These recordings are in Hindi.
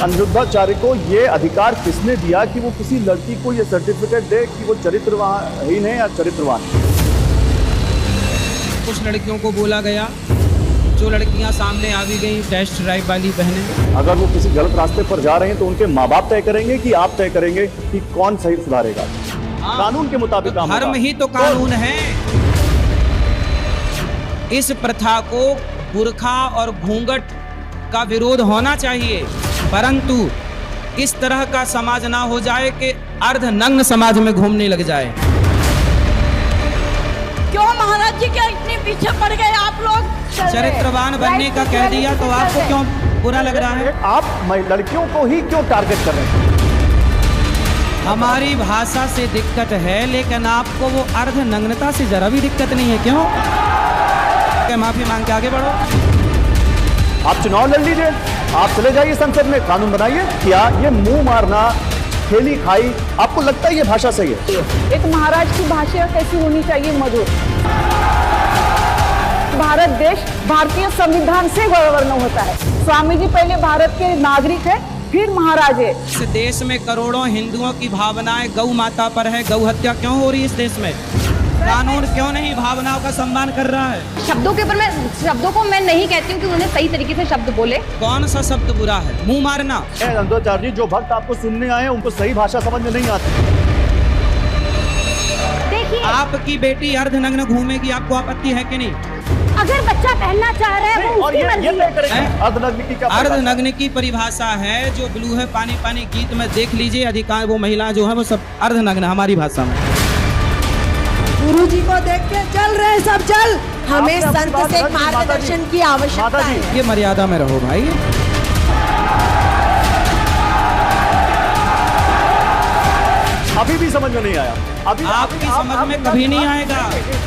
अनिरुद्धाचार्य को ये अधिकार किसने दिया कि वो किसी लड़की को ये सर्टिफिकेट दे कि वो चरित्रहीन है या चरित्रवान? कुछ लड़कियों को बोला गया, जो लड़कियां सामने आ भी गई टेस्ट ड्राइव वाली बहनें। अगर वो किसी गलत रास्ते पर जा रहे हैं तो उनके माँ बाप तय करेंगे कि आप तय करेंगे कि कौन सही सुधारेगा? कानून के मुताबिक काम धर्म होगा। ही तो कानून है। इस प्रथा को बुर्खा और घूंघट का विरोध होना चाहिए, परंतु इस तरह का समाज ना हो जाए कि अर्धनग्न समाज में घूमने लग जाए। क्यों महाराज जी क्या इतने पीछे पड़ गए आप लोग? चरित्रवान बनने का कह दिया तो आपको क्यों बुरा लग रहा है? आप लड़कियों को ही क्यों टारगेट कर रहे हैं? हमारी भाषा से दिक्कत है, लेकिन आपको वो अर्धनग्नता से जरा भी दिक्कत नहीं है, क्यों? क्या माफी मांग के आगे बढ़ो? आप चुनाव लड़ लीजिए, आप चले जाइए संसद में, कानून बनाइए। क्या ये मुंह मारना, खेली खाई, आपको लगता है ये भाषा सही है? एक महाराज की भाषा कैसी होनी चाहिए? मधुर। भारत देश भारतीय संविधान से गवर्न होता है। स्वामी जी पहले भारत के नागरिक है, फिर महाराज है। इस देश में करोड़ों हिंदुओं की भावनाएं गौ माता पर है। गौ हत्या क्यों हो रही है इस देश में? कानून क्यों नहीं भावनाओं का सम्मान कर रहा है? शब्दों के ऊपर शब्दों को मैं नहीं कहती हूँ कि उन्होंने सही तरीके से शब्द बोले। कौन सा शब्द बुरा है? मुंह मारना। अनिरुद्धाचार्य जी, जो भक्त आपको सुनने आए हैं उनको सही भाषा समझ में नहीं आती। देखिए, आपकी बेटी अर्धनग्न घूमेगी, आपको आपत्ति है कि नहीं? अगर बच्चा पहनना चाह रहा है वो और उसकी ये मर्जी तय है। करेंगे अर्धनग्न की क्या परिभाषा? अर्धनग्न की परिभाषा है जो ब्लू है पानी पानी गीत में देख लीजिए, अधिकांश वो महिला जो है वो सब अर्धनग्न हमारी भाषा में। गुरु जी को देख के चल रहे सब चल। हमें संत से मार्गदर्शन की आवश्यकता है। ये मर्यादा में रहो भाई। अभी भी समझ में नहीं आया। अभी आपकी समझ में कभी नहीं आएगा,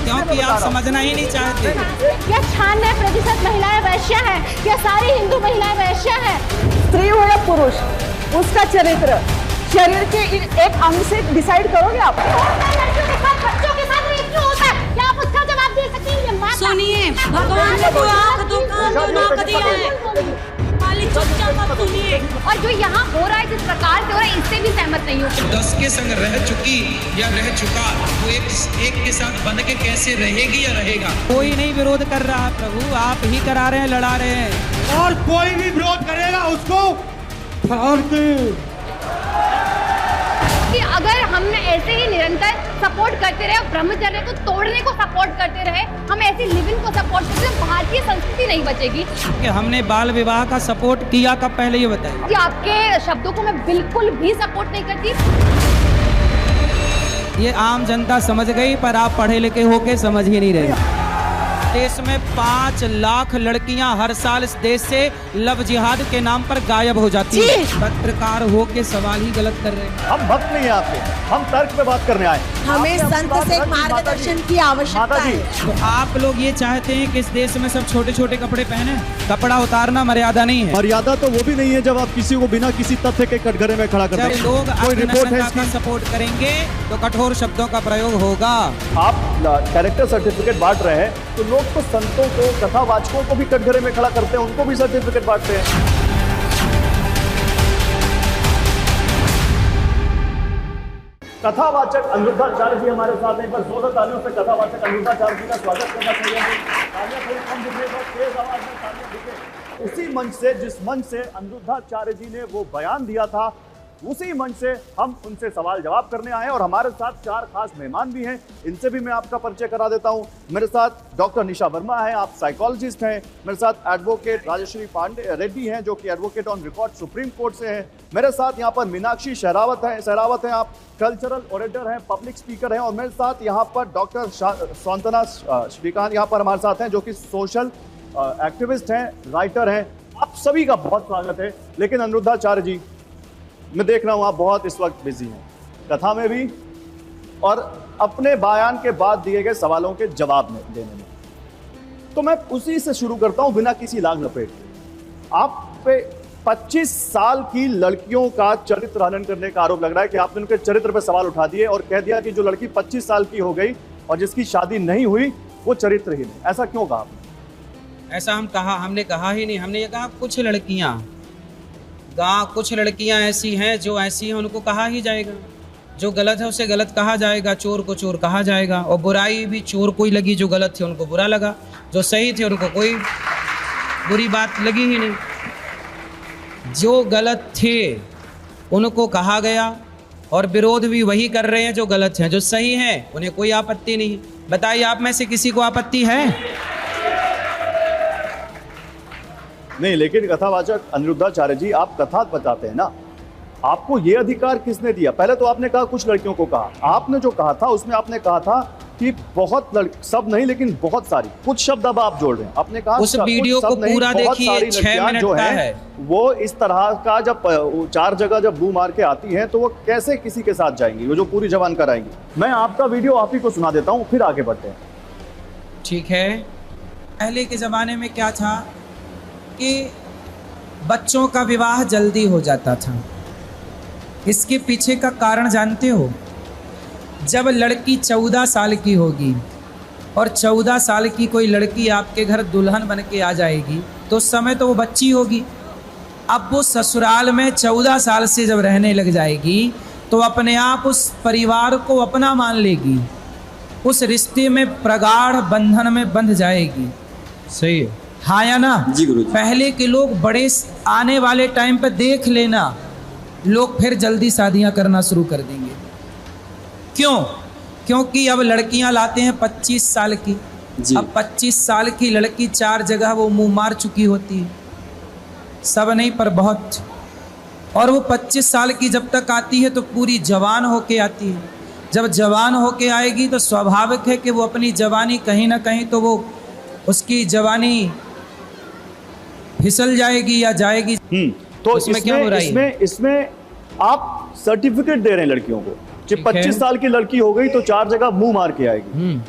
क्योंकि आप समझना ही नहीं चाहते। क्या 96% महिलाएं वैश्या है? क्या सारी हिंदू महिलाएं वैश्या है? स्त्री हो या पुरुष, उसका चरित्र शरीर के एक अंग से डिसाइड करोगे आप? लड़कियों के साथ बच्चों के साथ रेप क्यों होता है? क्या आप उसका जवाब दे सकती हैं? ये माता। सुनिए, भगवान ने तो आँख दो कान दो नाक दिया है। खाली चुपचाप आप सुनिए। और जो यहाँ हो रहा है जिस प्रकार से हो रहा है, इससे भी सहमत नहीं हूँ। 10 के संग रह चुकी या रह चुका, वो एक के साथ बन के कैसे रहेगी या रहेगा? कोई नहीं विरोध कर रहा है प्रभु, आप ही करा रहे हैं, लड़ा रहे हैं। और कोई भी विरोध करेगा उसको फाड़ के। कि अगर हम ऐसे ही निरंतर सपोर्ट करते रहे, ब्रह्मचर्य को तोड़ने को सपोर्ट करते रहे, हम ऐसी लिविंग को सपोर्ट करते रहे, भारतीय संस्कृति नहीं बचेगी। कि हमने बाल विवाह का सपोर्ट किया कब? पहले ये बताइए। कि आपके शब्दों को मैं बिल्कुल भी सपोर्ट नहीं करती। ये आम जनता समझ गई, पर आप पढ़े लिखे होके समझ ही नहीं रहे। देश में 5 लाख लड़कियां हर साल इस देश से लव जिहाद के नाम पर गायब हो जाती है। पत्रकार हो के सवाल ही गलत कर रहे हैं। हम भक्त नहीं है आपके, हम तर्क पे बात करने आए। हमें संत से मार्गदर्शन की आवश्यकता है। तो आप लोग ये चाहते हैं कि इस देश में सब छोटे छोटे कपड़े पहने? कपड़ा उतारना मर्यादा नहीं है। मर्यादा तो वो भी नहीं है जब आप किसी को बिना किसी तथ्य के कटघरे में खड़ा करते जब हैं। लोग कोई रिपोर्ट है का सपोर्ट करेंगे तो कठोर शब्दों का प्रयोग होगा। आप कैरेक्टर सर्टिफिकेट बांट रहे हैं तो लोग तो संतों को, कथावाचकों को भी कटघरे में खड़ा करते हैं, उनको भी सर्टिफिकेट बांटते हैं। कथावाचक अनिरुद्धाचार्य जी हमारे साथ हैं। पर जोरदार तालियों से कथावाचक अनिरुद्धाचार्य जी का स्वागत करना चाहिए। तालियां थोड़ी कम दिखे तो तेज आवाज में तालियां दिखे। उसी मंच से, जिस मंच से अनिरुद्धाचार्य जी ने वो बयान दिया था, उसी मंच से हम उनसे सवाल जवाब करने आए हैं। और हमारे साथ 4 खास मेहमान भी हैं, इनसे भी मैं आपका परिचय करा देता हूं। मेरे साथ डॉक्टर निशा वर्मा है, आप साइकोलॉजिस्ट हैं। मेरे साथ एडवोकेट राजश्री पांडे रेड्डी हैं, जो कि advocate on record supreme court से हैं। मेरे साथ यहाँ पर मीनाक्षी सहरावत हैं, आप कल्चरल ओरेटर हैं, पब्लिक स्पीकर हैं। और मेरे साथ यहाँ पर डॉक्टर सांतना श्रीकांत यहाँ पर हमारे साथ हैं, जो कि सोशल एक्टिविस्ट हैं, राइटर हैं। आप सभी का बहुत स्वागत है। लेकिन अनिरुद्धाचार्य जी, मैं देख रहा हूं आप बहुत इस वक्त बिजी हैं, कथा में भी और अपने बयान के बाद दिए गए सवालों के जवाब देने में। तो मैं उसी से शुरू करता हूं बिना किसी लाग लपेट के। आप पे 25 साल की लड़कियों का चरित्र हनन करने का आरोप लग रहा है कि आपने उनके चरित्र पर सवाल उठा दिए और कह दिया कि जो लड़की 25 साल की हो गई और जिसकी शादी नहीं हुई वो चरित्रहीन है। ऐसा क्यों कहा आपने? ऐसा हमने कहा ही नहीं। हमने ये कहा कुछ लड़कियां गाँव कुछ लड़कियां ऐसी हैं जो ऐसी हैं, उनको कहा ही जाएगा। जो गलत है उसे गलत कहा जाएगा, चोर को चोर कहा जाएगा। और बुराई भी चोर को ही लगी, जो गलत थे उनको बुरा लगा, जो सही थे उनको कोई बुरी बात लगी ही नहीं। जो गलत थे उनको कहा गया और विरोध भी वही कर रहे हैं जो गलत हैं। जो सही हैं उन्हें कोई आपत्ति नहीं। बताइए, आप में से किसी को आपत्ति है? नहीं, लेकिन कथावाचक अनिरुद्धाचार्य जी, आप कथा बताते हैं ना, आपको ये अधिकार किसने दिया? पहले तो आपने कहा कुछ लड़कियों को कहा, आपने जो कहा था उसमें आपने कहा था कि बहुत सब नहीं लेकिन बहुत सारी, कुछ शब्द अब आप जोड़ रहे हैं। आपने कहा उस वीडियो को पूरा देखिए, 6 मिनट जो का है। वो इस तरह का जब 4 जगह जब बू मार के आती हैं तो वो कैसे किसी के साथ जाएंगी, वो जो पूरी जवान कराएंगी। मैं आपका वीडियो आप ही को सुना देता हूँ, फिर आगे बढ़ते हैं। ठीक है। पहले के ज़माने में क्या था कि बच्चों का विवाह जल्दी हो जाता था। इसके पीछे का कारण जानते हो? जब लड़की 14 साल की होगी और 14 साल की कोई लड़की आपके घर दुल्हन बन के आ जाएगी तो उस समय तो वो बच्ची होगी। अब वो ससुराल में 14 साल से जब रहने लग जाएगी तो अपने आप उस परिवार को अपना मान लेगी, उस रिश्ते में प्रगाढ़ बंधन में बंध जाएगी। सही है, हाँ या ना? जी गुरुजी। पहले के लोग बड़े आने वाले टाइम पे देख लेना, लोग फिर जल्दी शादियां करना शुरू कर देंगे। क्यों? क्योंकि अब लड़कियां लाते हैं 25 साल की। अब 25 साल की लड़की 4 जगह वो मुंह मार चुकी होती है, सब नहीं पर बहुत। और वो 25 साल की जब तक आती है तो पूरी जवान होके आती है। जब जवान होके आएगी तो स्वाभाविक है कि वो अपनी जवानी कहीं ना कहीं तो वो उसकी जवानी फिसल जाएगी या जाएगी। तो इसमें आप सर्टिफिकेट दे रहे हैं लड़कियों को कि 25 साल की लड़की हो गई तो 4 जगह मुंह मार के आएगी।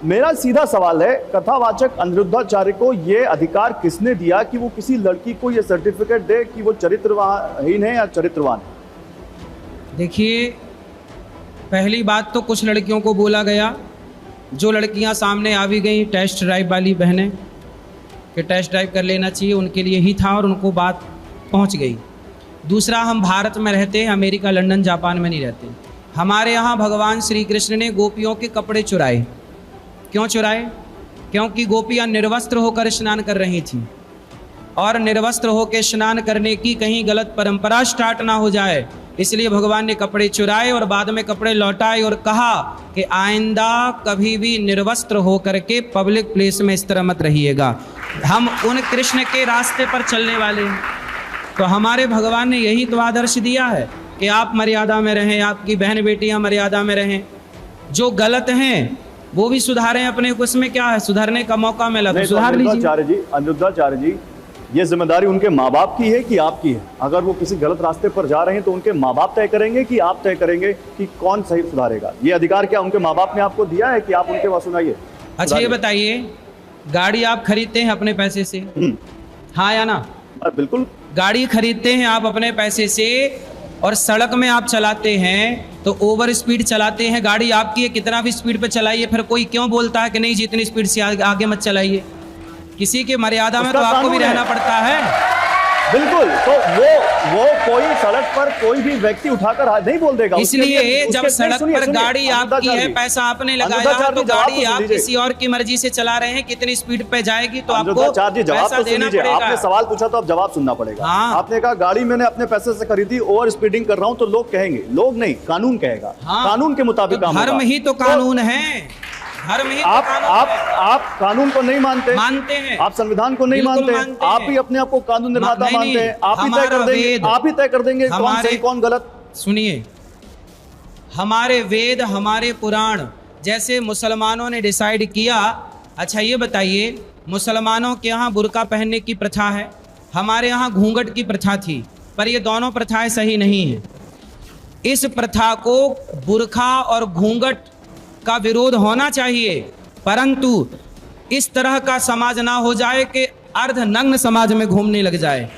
मेरा सीधा सवाल है, कथावाचक अनिरुद्धाचार्य को ये अधिकार किसने दिया कि वो किसी लड़की को ये सर्टिफिकेट दे कि वो चरित्रहीन है या चरित्रवान? देखिए, पहली बात तो कुछ लड़कियों को बोला गया, जो लड़कियां सामने आ भी गई टेस्ट ड्राइव वाली बहनें कि टेस्ट ड्राइव कर लेना चाहिए, उनके लिए ही था और उनको बात पहुंच गई। दूसरा, हम भारत में रहते हैं, अमेरिका, लंदन, जापान में नहीं रहते। हमारे यहाँ भगवान श्री कृष्ण ने गोपियों के कपड़े चुराए। क्यों चुराए? क्योंकि गोपियाँ निर्वस्त्र होकर स्नान कर रही थीं और निर्वस्त्र होकर स्नान करने की कहीं गलत परंपरा स्टार्ट ना हो जाए, इसलिए भगवान ने कपड़े चुराए और बाद में कपड़े लौटाए और कहा कि आइंदा कभी भी निर्वस्त्र होकर के पब्लिक प्लेस में इस तरह मत रहिएगा, हम उन कृष्ण के रास्ते पर चलने वाले हैं। तो हमारे भगवान ने यही तो आदर्श दिया है कि आप मर्यादा में रहें, आपकी बहन बेटियां मर्यादा में रहें, जो गलत हैं वो भी सुधारें अपने को। इसमें क्या है, सुधारने का मौका मिला तो सुधार लीजिए। अनिरुद्धाचार्य जी, ये जिम्मेदारी उनके माँ बाप की है कि आपकी है? अगर वो किसी गलत रास्ते पर जा रहे हैं तो उनके माँ बाप तय करेंगे कि आप तय करेंगे कि कौन सही सुधारेगा? ये अधिकार क्या उनके माँ बाप ने आपको दिया है कि आप उनके पास सुनाइए? अच्छा ये बताइए, गाड़ी आप खरीदते हैं अपने पैसे से, हाँ या ना? बिल्कुल। गाड़ी खरीदते हैं आप अपने पैसे से और सड़क में आप चलाते हैं तो ओवर स्पीड चलाते हैं, गाड़ी आपकी है, कितना भी स्पीड पे चलाइए, फिर कोई क्यों बोलता है कि नहीं जितनी स्पीड से आगे मत चलाइए? किसी की मर्यादा में तो आपको भी रहना पड़ता है। बिल्कुल। तो वो कोई सड़क पर कोई भी व्यक्ति उठाकर नहीं बोल देगा। इसलिए जब सड़क पर गाड़ी आपकी है, पैसा आपने लगाया है, तो गाड़ी आप किसी और की मर्जी से चला रहे हैं, कितनी स्पीड पे जाएगी तो आपको पैसा देना पड़ेगा। आपने सवाल पूछा तो अब जवाब सुनना पड़ेगा। आपने कहा गाड़ी मैंने अपने पैसे से खरीदी, ओवर स्पीडिंग कर रहा हूँ, तो लोग कहेंगे, लोग नहीं कानून कहेगा, कानून के मुताबिक धर्म ही तो कानून है। आप कानून को नहीं मानते हैं, आप संविधान को नहीं मानते, आप ही अपने आप को कानून निर्माता मानते हैं। आप ही तय कर देंगे कौन सही कौन गलत। सुनिए, हमारे वेद, हमारे पुराण, जैसे मुसलमानों ने डिसाइड किया। अच्छा ये बताइए, मुसलमानों के यहाँ बुर्का पहनने की प्रथा है, हमारे यहाँ घूंघट की प्रथा थी, पर ये दोनों प्रथाएं सही नहीं है। इस प्रथा को, बुर्का और घूंघट का विरोध होना चाहिए, परंतु इस तरह का समाज ना हो जाए कि अर्धनग्न समाज में घूमने लग जाए।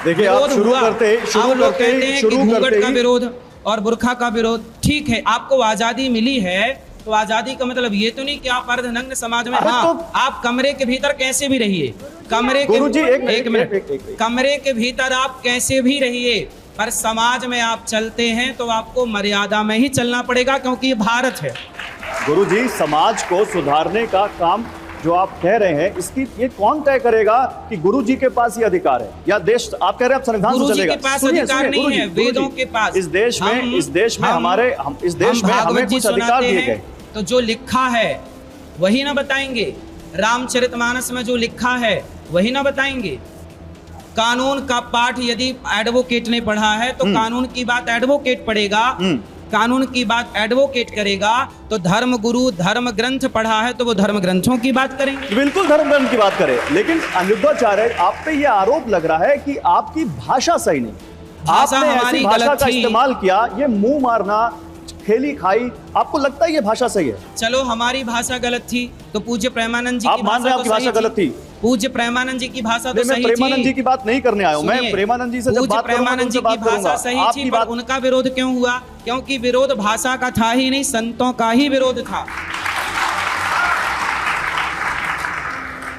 देखिए, आप शुरू करते हैं कि घूंघट का विरोध और बुर्खा का विरोध, ठीक है, आपको आज़ादी मिली है तो आजादी का मतलब ये तो नहीं कि आप अर्धनग्न समाज में, अरे हाँ तो- आप कमरे के भीतर कैसे भी रहिए, कमरे के गुरुजी, एक मिनट, मिनट। कमरे के भीतर आप कैसे भी रहिए, पर समाज में आप चलते हैं तो आपको मर्यादा में ही चलना पड़ेगा, क्योंकि ये भारत है। गुरुजी, समाज को सुधारने का काम जो आप कह रहे हैं, इसकी ये कौन तय करेगा कि गुरुजी के पास ये अधिकार है या देश, आप कह रहे हैं संविधान से गुरुजी चलेगा? के पास सुनिए, अधिकार सुनिए, नहीं गुरुजी, है, गुरुजी, वेदों के पास। इस देश में हमारे इस देश में हमें भागवत जी कुछ अधिकार सुनाते दिए हैं, गए। तो जो लिखा है वही ना बताएंगे, रामचरितमानस में जो लिखा है वही ना बताएंगे। कानून का पाठ यदि एडवोकेट ने पढ़ा है तो कानून की बात एडवोकेट पढ़ेगा, कानून की बात एडवोकेट करेगा, तो धर्म गुरु धर्म ग्रंथ पढ़ा है तो वो धर्म ग्रंथों की बात करेंगे। बिल्कुल धर्म ग्रंथ की बात करें, लेकिन अनिरुद्धाचार्य, आप पे ये आरोप लग रहा है कि आपकी भाषा सही नहीं, भाषा आपने हमारी ऐसी भाषा गलत का थी। इस्तेमाल किया, ये मुंह मारना, खेली खाई, आपको लगता है ये भाषा सही है? चलो हमारी भाषा गलत थी तो पूज्य प्रेमानंद जी आप की मान रहे हैं भाषा आपकी तो भाषा गलत थी? पूज्य प्रेमानंद जी की भाषा तो मैं सही प्रेमानंद जी थी। की बात नहीं करने आया हूं, मैं सुनिए, प्रेमानंद जी से जब पूज्य बात करूंगा तो प्रेमानंद जी उनसे की बात करूंगा। भाषा सही आपकी थी, पर बात उनका विरोध क्यों हुआ? क्योंकि विरोध भाषा का था ही नहीं, संतों का ही विरोध था।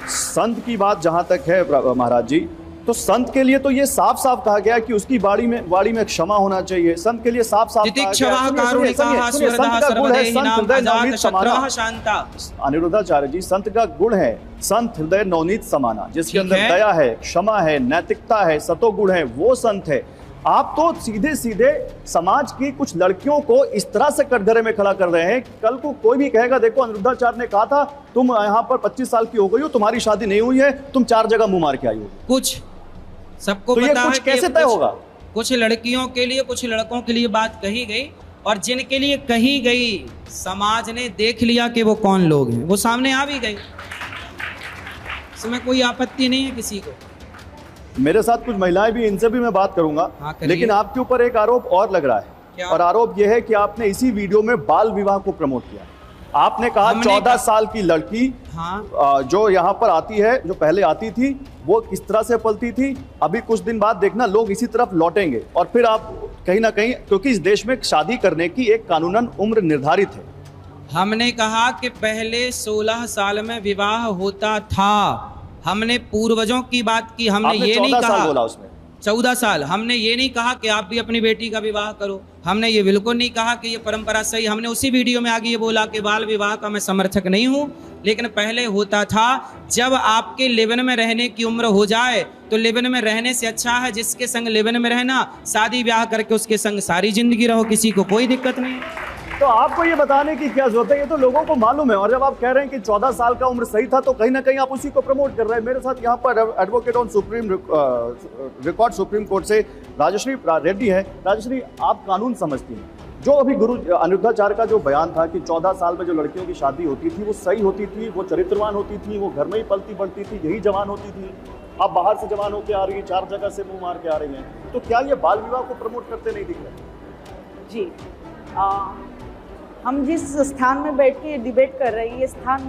संत की बात जहां तक है महाराज जी, तो संत के लिए तो ये साफ साफ कहा गया कि उसकी वाणी में क्षमा होना चाहिए। संत के लिए साफ साफ तितिक्षवा कारुणिका स्वर्धा सर्वदेहिनाम अजात शत्रुः शांता। अनिरुद्धाचार्य जी, संत का गुण है संत हृदय नवनीत समाना, जिसके ठीक अंदर है। दया है, क्षमा है, नैतिकता है, सतोगुण है, वो संत है। आप तो सीधे सीधे समाज की कुछ लड़कियों को इस तरह से कटघरे में खड़ा कर रहे हैं। कल को कोई भी कहेगा, देखो अनिरुद्धाचार्य ने कहा था तुम यहाँ पर 25 साल की हो गई हो, तुम्हारी शादी नहीं हुई है, तुम 4 जगह मुंह मार के आई हो, कुछ सबको तो ये पता कुछ है कि कैसे तय होगा? कुछ लड़कियों के लिए कुछ लड़कों के लिए बात कही गई, और जिनके लिए कही गई समाज ने देख लिया कि वो कौन लोग हैं, वो सामने आ भी गए। इसमें कोई आपत्ति नहीं है किसी को। मेरे साथ कुछ महिलाएं भी, इनसे भी मैं बात करूंगा, हाँ, करिए। लेकिन आपके ऊपर एक आरोप और लग रहा है। क्या? और आरोप यह है कि आपने इसी वीडियो में बाल विवाह को प्रमोट किया। आपने कहा हमने 14 कहा- साल की लड़की हाँ, जो यहाँ पर आती है, जो पहले आती थी, वो किस तरह से पलती थी। अभी कुछ दिन बाद देखना लोग इसी तरफ लौटेंगे, और फिर आप कहीं ना कहीं, क्योंकि इस देश में शादी करने की एक कानूनन उम्र निर्धारित है। हमने कहा कि पहले 16 साल में विवाह होता था। हमने पूर्वजों की बात की, हमने आपने ये नहीं 14 साल कहा बोला उसमें। 14 साल। हमने ये नहीं कहा कि आप भी अपनी बेटी का विवाह करो, हमने ये बिल्कुल नहीं कहा कि ये परंपरा सही। हमने उसी वीडियो में आगे ये बोला कि बाल विवाह का मैं समर्थक नहीं हूँ, लेकिन पहले होता था। जब आपके लिव-इन में रहने की उम्र हो जाए तो लिव-इन में रहने से अच्छा है जिसके संग लिव-इन में रहना, शादी ब्याह करके उसके संग सारी जिंदगी रहो, किसी को कोई दिक्कत नहीं। तो आपको ये बताने की क्या जरूरत है, ये तो लोगों को मालूम है। और जब आप कह रहे हैं कि 14 साल का उम्र सही था, तो कहीं ना कहीं आप उसी को प्रमोट कर रहे हैं। मेरे साथ यहाँ पर advocate on supreme record supreme court से राजश्री रेड्डी है। राजश्री, आप कानून समझती हैं, जो अभी गुरु अनिरुद्धाचार्य का जो बयान था कि 14 साल में जो लड़कियों की शादी होती थी वो सही होती थी, वो चरित्रवान होती थी, वो घर में ही पलती बढ़ती थी, यही जवान होती थी। आप बाहर से जवान होकर आ रही है, 4 जगह से मुंह मार के आ रही हैं, तो क्या ये बाल विवाह को प्रमोट करते नहीं दिख रहे? जी, हम जिस स्थान में बैठ के डिबेट कर रहे हैं, ये स्थान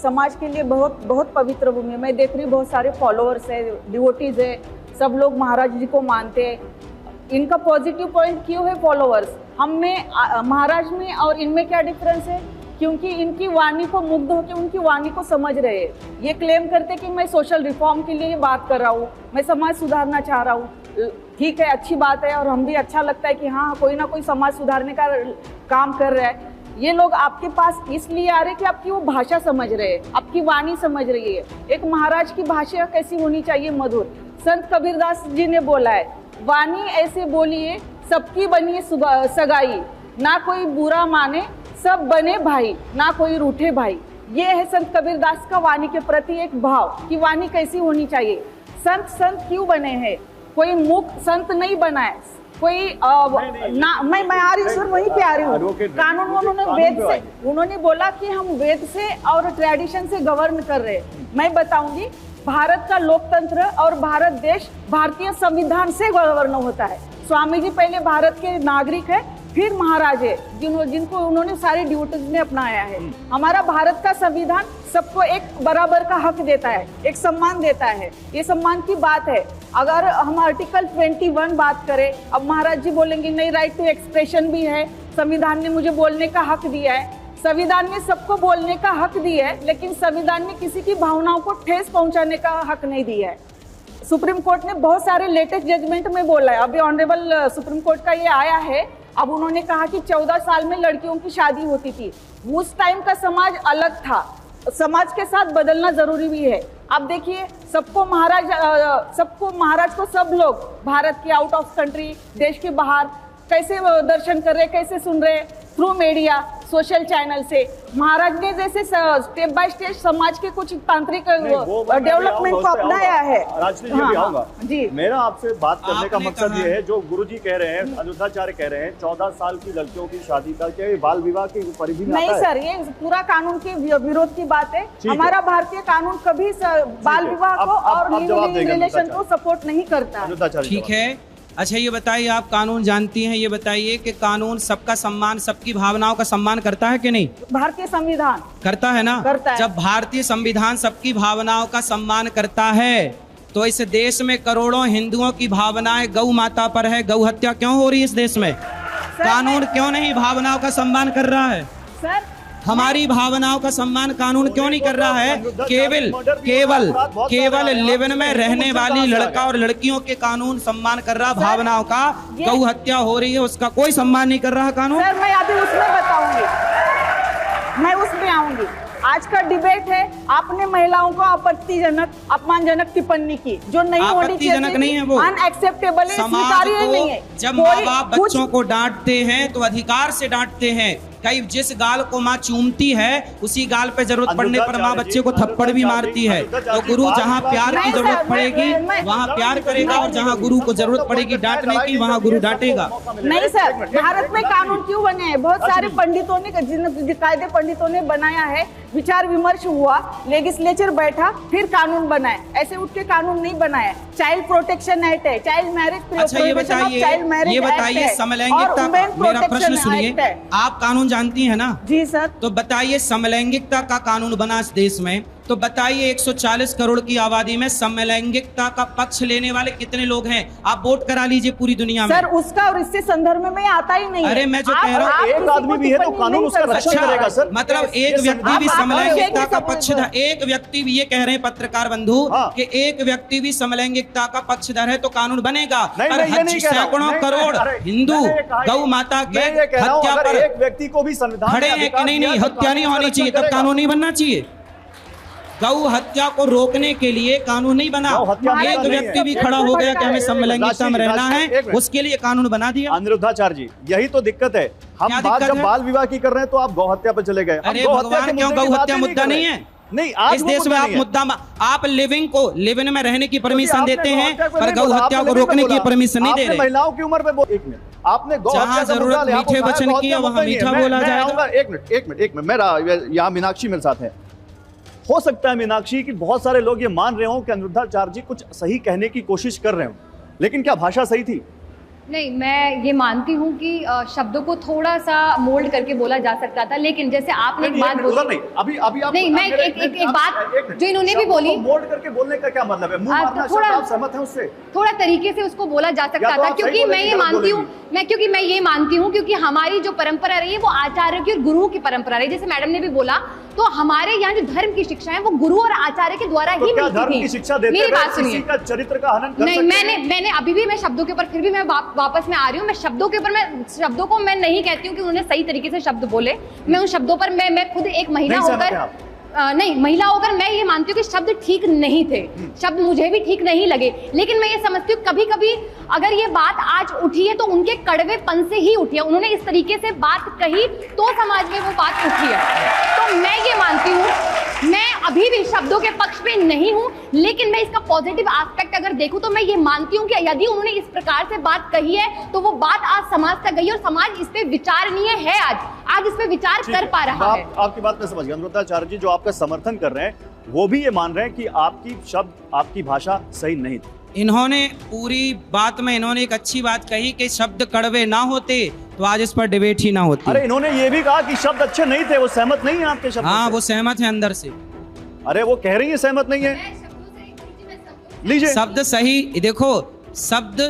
समाज के लिए बहुत बहुत पवित्र भूमि है। मैं देख रही हूँ बहुत सारे फॉलोअर्स है, डिवोटीज है, सब लोग महाराज जी को मानते हैं। इनका पॉजिटिव पॉइंट क्यों है फॉलोअर्स? हम में महाराज में और इनमें क्या डिफरेंस है? क्योंकि इनकी वाणी को मुग्ध होकर उनकी वाणी को समझ रहे हैं। ये क्लेम करते कि मैं सोशल रिफॉर्म के लिए ये बात कर रहा हूँ, मैं समाज सुधारना चाह रहा हूँ। ठीक है, अच्छी बात है, और हम भी अच्छा लगता है कि हाँ कोई ना कोई समाज सुधारने का काम कर रहा है। ये लोग आपके पास इसलिए आ रहे हैं कि आपकी वो भाषा समझ रहे हैं, आपकी वाणी समझ रही है। एक महाराज की भाषा कैसी होनी चाहिए? मधुर। संत कबीरदास जी ने बोला है, वाणी ऐसे बोलिए सबकी बनिए सगाई, ना कोई बुरा माने सब बने भाई, ना कोई रूठे भाई। ये है संत कबीरदास का वाणी के प्रति एक भाव कि वाणी कैसी होनी चाहिए। संत क्यों बने हैं? कोई मुख संत नहीं बना है, कोई मैं आ रही हूँ सर, वहीं पे आ रही हूँ। कानून उन्होंने वेद से, उन्होंने बोला कि हम वेद से और ट्रेडिशन से गवर्न कर रहे हैं। मैं बताऊंगी, भारत का लोकतंत्र और भारत देश भारतीय संविधान से गवर्न होता है। स्वामी जी पहले भारत के नागरिक है, फिर महाराज है, जिनको उन्होंने सारे ड्यूटीज ने अपनाया है। हमारा भारत का संविधान सबको एक बराबर का हक देता है, एक सम्मान देता है। ये सम्मान की बात है। अगर हम आर्टिकल 21 बात करें, अब महाराज जी बोलेंगे नहीं, राइट टू एक्सप्रेशन भी है, संविधान ने मुझे बोलने का हक दिया है। संविधान ने सबको बोलने का हक दिया है, लेकिन संविधान ने किसी की भावनाओं को ठेस पहुंचाने का हक नहीं दिया है। सुप्रीम कोर्ट ने बहुत सारे लेटेस्ट जजमेंट में बोला है, अभी ऑनरेबल सुप्रीम कोर्ट का ये आया है। अब उन्होंने कहा कि 14 साल में लड़कियों की शादी होती थी। उस टाइम का समाज अलग था, समाज के साथ बदलना जरूरी भी है। अब देखिए, सबको महाराज को सब लोग भारत के आउट ऑफ कंट्री, देश के बाहर कैसे दर्शन कर रहे, कैसे सुन रहे, थ्रू मीडिया, सोशल चैनल से। महाराज ने जैसे स्टेप बाय स्टेप समाज के कुछ तांत्रिक डेवलपमेंट को अपनाया है। राजश्री जी, आऊंगा जी। मेरा आपसे बात करने का मकसद ये है, जो गुरुजी कह रहे हैं, अनिरुद्धाचार्य कह रहे हैं, 14 साल की लड़कियों की शादी का, क्या ये बाल विवाह की परिधि में नहीं आता है? सर, ये पूरा कानून के विरोध की बात है। हमारा भारतीय कानून कभी बाल विवाह को और लिव-इन रिलेशन को सपोर्ट नहीं करता। अनिरुद्धाचार्य, ठीक है। अच्छा ये बताइए, आप कानून जानती हैं, ये बताइए कि कानून सबका सम्मान, सबकी भावनाओं का सम्मान करता है कि नहीं? भारतीय संविधान करता है ना? करता है। जब भारतीय संविधान सबकी भावनाओं का सम्मान करता है, तो इस देश में करोड़ों हिंदुओं की भावनाएं गौ माता पर है। गौ हत्या क्यों हो रही है इस देश में? कानून क्यों नहीं भावनाओं का सम्मान कर रहा है? सर, हमारी भावनाओं का सम्मान कानून क्यों नहीं कर रहा है? केवल लिव इन में रहने वाली लड़का और लड़कियों के कानून सम्मान कर रहा, भावनाओं का। गौ हत्या हो रही है उसका कोई सम्मान नहीं कर रहा कानून। सर, मैं अभी उसमें बताऊंगी, मैं उसमें आऊंगी। आज का डिबेट है, आपने महिलाओं को आपत्तिजनक, अपमानजनक टिप्पणी की, जो नहीं होनी चाहिए, आपत्तिजनक नहीं है, वो अनएक्सेप्टेबल है, स्वीकार्य नहीं है। जब माँ बाप बच्चों को डांटते हैं तो अधिकार से डांटते हैं। कई जिस गाल को माँ चूमती है, उसी गाल पे जरूरत पड़ने पर माँ बच्चे को थप्पड़ भी मारती है। तो गुरु जहाँ प्यार की जरूरत पड़ेगी वहाँ प्यार करेगा, और जहाँ गुरु को जरूरत पड़ेगी डांटने की वहाँ गुरु डांटेगा। नहीं सर, भारत में कानून क्यों बने हैं? बहुत सारे पंडितों ने, कायदे पंडितों ने बनाया है, विचार विमर्श हुआ, लेजिस्लेचर बैठा, फिर कानून बनाए। ऐसे उठ के कानून नहीं बनाया। चाइल्ड प्रोटेक्शन एक्ट है, चाइल्ड मैरिज, अच्छा ये बताइए समलैंगिकता, मेरा प्रश्न सुनिए, आप कानून जानती हैं ना? जी सर। तो बताइए, समलैंगिकता का कानून बना इस देश में, तो बताइए 140 करोड़ की आबादी में समलैंगिकता का पक्ष लेने वाले कितने लोग हैं? आप वोट करा लीजिए पूरी दुनिया में। सर, उसका और इससे संदर्भ में आता ही नहीं है। अरे मैं जो कह रहा हूँ, एक आदमी भी है तो कानून उसका रक्षण करेगा सर। मतलब एक व्यक्ति भी समलैंगिकता का पक्षधर, एक व्यक्ति भी, ये कह रहे हैं पत्रकार बंधु कि एक व्यक्ति भी समलैंगिकता का पक्षधर है तो कानून बनेगा। और सैकड़ों करोड़ हिंदू गौ माता के हत्या पर एक व्यक्ति को भी संविधान खड़े हैं कि नहीं, हत्या नहीं होनी चाहिए, तब कानून नहीं बनना चाहिए। गौ हत्या को रोकने के लिए कानून नहीं बना, एक व्यक्ति भी खड़ा हो गया कि हमें समलैंगिकता में रहना है, उसके लिए कानून बना दिया। अनिरुद्धाचार्य जी, यही तो दिक्कत है। हम बात जब बाल विवाह की कर रहे हैं तो आप गौ हत्या पर चले गए। अरे भगवान, क्यों गौ हत्या मुद्दा नहीं है? नहीं, आज इस देश में आप मुद्दा, आप लिव इन में रहने की परमिशन देते हैं, पर गौ हत्या को रोकने की परमिशन नहीं दे रहे। महिलाओं की उम्र पे एक मिनट, आपने गौ जहाँ जरूरत मीठे वचन की है वहाँ मीठा बोला जाएगा। एक मिनट, मेरा यहाँ मीनाक्षी मेरे साथ है। हो सकता है मीनाक्षी कि बहुत सारे लोग ये मान रहे हो कि अनिरुद्धाचार्य जी कुछ सही कहने की कोशिश कर रहे हो, लेकिन क्या भाषा सही थी? नहीं, मैं ये मानती हूँ कि शब्दों को थोड़ा सा मोल्ड करके बोला जा सकता था, लेकिन जैसे आपने एक बात बोली, नहीं, अभी आप नहीं, मैं एक बात जो इन्होंने भी बोली, मोल्ड करके बोलने का क्या मतलब है? मुंह मारना शब्द, आप सहमत हैं उससे? थोड़ा तरीके से उसको बोला जा सकता था, क्योंकि मैं ये मानती हूँ, क्योंकि हमारी जो परंपरा रही है वो आचार्य की और गुरुओं की परंपरा रही है। जैसे मैडम ने भी बोला, तो हमारे यहाँ जो धर्म की शिक्षा है वो गुरु और आचार्य के द्वारा ही मिलती थी। शिक्षा देते मेरी बात सुनिए, चरित्र का हनन नहीं, मैंने अभी भी, मैं शब्दों के ऊपर फिर भी मैं वापस में आ रही हूँ। मैं शब्दों के ऊपर, मैं शब्दों को मैं नहीं कहती हूँ कि उन्होंने सही तरीके से शब्द बोले। मैं उन शब्दों पर मैं खुद एक महिला होकर महिला होकर मैं ये मानती हूँ कि शब्द ठीक नहीं थे, शब्द मुझे भी ठीक नहीं लगे, लेकिन मैं ये समझती हूँ कभी कभी अगर ये बात आज उठी है तो उनके कड़वेपन से ही उठी है। उन्होंने इस तरीके से बात कही तो समाज में वो बात उठी है। तो मैं ये मानती हूँ, मैं अभी भी शब्दों के पक्ष पे नहीं हूँ, लेकिन मैं इसका पॉजिटिव एस्पेक्ट अगर देखूं तो मैं ये मानती हूँ कि यदि उन्होंने इस प्रकार से बात कही है तो वो बात आज समाज तक गई और समाज इस पे विचारणीय है, आज इस पे विचार कर पा रहा है। आपकी बात मैं समझ गया। अनिरुद्धाचार्य जी जो आपका समर्थन कर रहे हैं वो भी ये मान रहे हैं कि आपकी शब्द, आपकी भाषा सही नहीं थी। इन्होंने पूरी बात में इन्होंने एक अच्छी बात कही कि शब्द कड़वे ना होते तो आज इस पर डिबेट ही ना होती। अरे इन्होंने ये भी कहा कि शब्द अच्छे नहीं थे, वो सहमत नहीं है आपके शब्द? हाँ, वो सहमत है अंदर से। अरे वो कह रही है सहमत नहीं है। लीजिए, शब्द सही, देखो शब्द,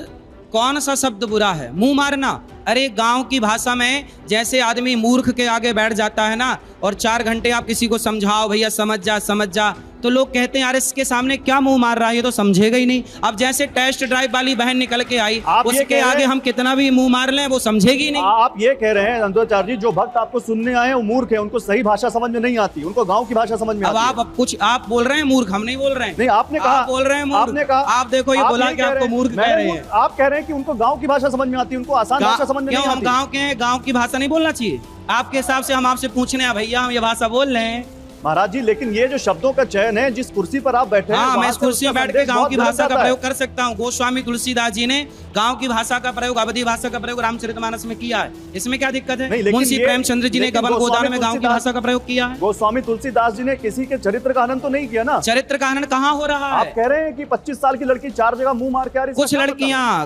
कौन सा शब्द बुरा है? मुंह मारना, अरे गांव की भाषा में जैसे आदमी मूर्ख के आगे बैठ जाता है ना, और 4 घंटे आप किसी को समझाओ भैया समझ जा, तो लोग कहते हैं यार इसके सामने क्या मुंह मार रहा है, ये तो समझेगा ही नहीं। अब जैसे टेस्ट ड्राइव वाली बहन निकल के आई, उसके आगे हम कितना भी मुंह मार लें वो समझेगी नहीं। आप ये कह रहे हैं अनुद्धाचार्य जी, जो भक्त आपको सुनने आए हैं वो मूर्ख है, उनको सही भाषा समझ में नहीं आती, उनको गाँव की भाषा समझ में आती है। अब कुछ आप बोल रहे हैं मूर्ख, हम नहीं बोल रहे हैं। नहीं, आपने कहा, बोल रहे हैं मूर्ख, आपने कहा, आप देखो ये बोला कि आपको मूर्ख कह रहे हैं। आप कह रहे हैं कि उनको गाँव की भाषा समझ में आती है, उनको आसान भाषा समझ में नहीं आती। हम गाँव के हैं, गाँव की भाषा नहीं बोलना चाहिए आपके हिसाब से? हम आपसे पूछने हैं भैया हम ये भाषा बोल रहे हैं महाराज जी, लेकिन ये जो शब्दों का चयन है, जिस कुर्सी पर आप बैठे हैं, हाँ, मैं इस कुर्सी में बैठ के गांव की भाषा का प्रयोग कर सकता हूँ। गोस्वामी तुलसीदास जी ने गांव की भाषा का प्रयोग, अवधी भाषा का प्रयोग रामचरितमानस में किया है, इसमें क्या दिक्कत है? मुंशी प्रेमचंद्र जी ने गबन गोदान में गांव की भाषा का प्रयोग किया है। गोस्वामी तुलसीदास जी ने किसी के चरित्र का हनन तो नहीं किया ना? चरित्र का हनन कहाँ हो रहा है? आप कह रहे हैं कि 25 साल की लड़की 4 जगह मुंह मार के आ रही है।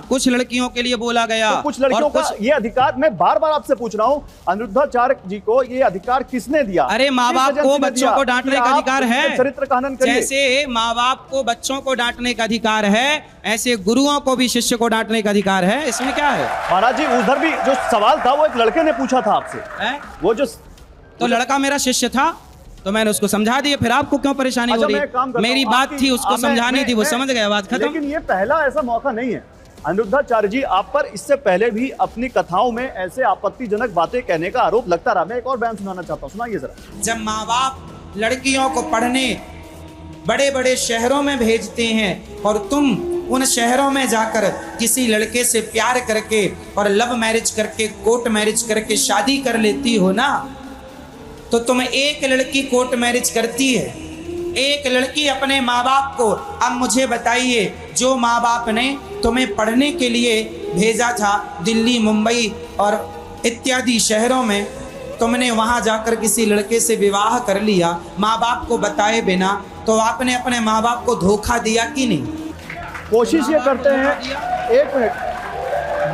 कुछ लड़कियों के लिए बोला गया, कुछ लड़कियों का ये अधिकार, मैं बार बार आपसे पूछ रहा हूँ, अनिरुद्धाचार्य जी को ये अधिकार किसने दिया? अरे माँ बाप को बच्चों को डांटने का अधिकार है। चरित्र का हनन करिए। जैसे माँ बाप को बच्चों को डांटने का अधिकार है, ऐसे गुरुओं को भी शिष्य को डांटने का अधिकार है। इसमें क्या है महाराज जी? उधर भी जो सवाल था वो एक लड़के ने पूछा था आपसे, वो जो तो लड़का मेरा शिष्य था तो मैंने उसको समझा दिया, फिर आपको क्यों परेशानी हो रही? मेरी बात थी, उसको समझानी थी, वो समझ गया, बात खत्म। लेकिन ये पहला ऐसा मौका नहीं है अनिरुद्धाचार्य जी, आप पर इससे पहले भी अपनी कथाओं में ऐसे आपत्तिजनक बातें कहने का आरोप लगता रहा। मैं एक और बयान सुनाना चाहता हूँ, सुनाइए जरा। जब माँ बाप लड़कियों को पढ़ने बड़े बड़े शहरों में भेजते हैं और तुम उन शहरों में जाकर किसी लड़के से प्यार करके और लव मैरिज करके, कोर्ट मैरिज करके शादी कर लेती हो ना, तो तुम एक लड़की कोर्ट मैरिज करती है, एक लड़की अपने माँ बाप को। अब मुझे बताइए, जो माँ बाप ने तुम्हें पढ़ने के लिए भेजा था दिल्ली, मुंबई और इत्यादि शहरों में, तुमने वहां जाकर किसी लड़के से विवाह कर लिया माँ बाप को बताए बिना, तो आपने अपने माँ बाप को धोखा दिया कि नहीं? कोशिश ये करते हैं, एक मिनट,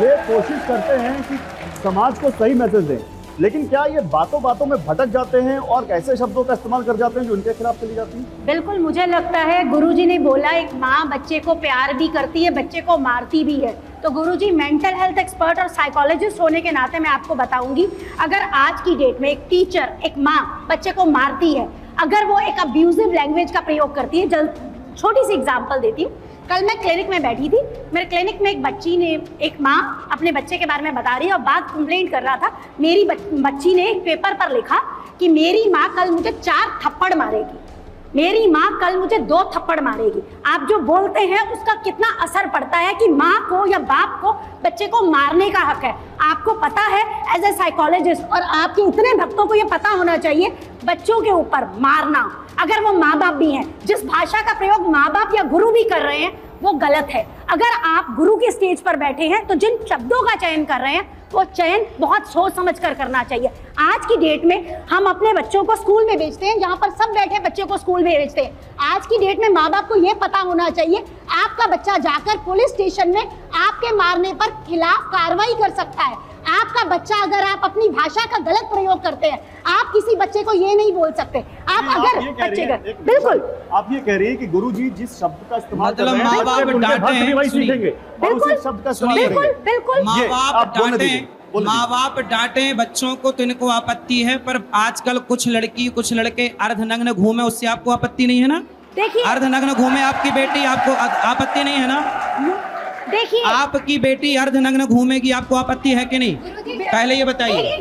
ये कोशिश करते हैं कि समाज को सही मैसेज दें, लेकिन क्या ये बातों बातों में भटक जाते हैं और ऐसे शब्दों का इस्तेमाल कर जाते हैं जो उनके खिलाफ चली जाती हैं? बिल्कुल, मुझे लगता है गुरुजी ने बोला एक माँ बच्चे को प्यार भी करती है, बच्चे को मारती भी है। तो गुरुजी मेंटल हेल्थ एक्सपर्ट और साइकोलॉजिस्ट होने के नाते मैं आपको बताऊंगी, अगर आज की डेट में एक टीचर, एक माँ बच्चे को मारती है, अगर वो एक अब्यूजिव लैंग्वेज का प्रयोग करती है, छोटी सी एग्जांपल देती हूँ। कल मैं क्लिनिक में बैठी थी, मेरे क्लिनिक में एक बच्ची ने, एक माँ अपने बच्चे के बारे में बता रही है और बात कंप्लेंट कर रहा था। मेरी बच्ची ने एक पेपर पर लिखा कि मेरी माँ कल मुझे 4 थप्पड़ मारेगी, मेरी माँ कल मुझे 2 थप्पड़ मारेगी। आप जो बोलते हैं उसका कितना असर पड़ता है कि माँ को या बाप को बच्चे को मारने का हक है। आपको पता है एज ए साइकोलॉजिस्ट, और आपके इतने भक्तों को ये पता होना चाहिए, बच्चों के ऊपर मारना, अगर वो माँ बाप भी हैं, जिस भाषा का प्रयोग माँ बाप या गुरु भी कर रहे हैं वो गलत है। अगर आप गुरु के स्टेज पर बैठे हैं तो जिन शब्दों का चयन कर रहे हैं वो चयन बहुत सोच समझ कर करना चाहिए। आज की डेट में हम अपने बच्चों को स्कूल में भेजते हैं, जहाँ पर सब बैठे बच्चे को स्कूल में भेजते हैं। आज की डेट में माँ बाप को ये पता होना चाहिए, आपका बच्चा जाकर पुलिस स्टेशन में आपके मारने पर खिलाफ कार्रवाई कर सकता है। आपका बच्चा, अगर आप अपनी भाषा का गलत प्रयोग करते हैं, आप किसी बच्चे को ये नहीं बोल सकते। आप अगर बच्चे का, बिल्कुल आप ये कह रही है कि गुरुजी जिस शब्द का इस्तेमाल कर मतलब रहे हैं, माँ बाप डांटे, वही सीखेंगे, बिल्कुल शब्द का इस्तेमाल बिल्कुल करेंगे। बिल्कुल। माँ बाप डांटे बच्चों को तो इनको आपत्ति है, पर आजकल कुछ लड़की कुछ लड़के अर्धनग्न घूमे, उससे आपको आपत्ति नहीं है ना? देखिए, अर्धनग्न घूमे आपकी बेटी, आपको आपत्ति नहीं है ना? देखिए, आपकी बेटी अर्धनग्न घूमेगी, आपको आपत्ति है कि नहीं? पहले ये बताइए,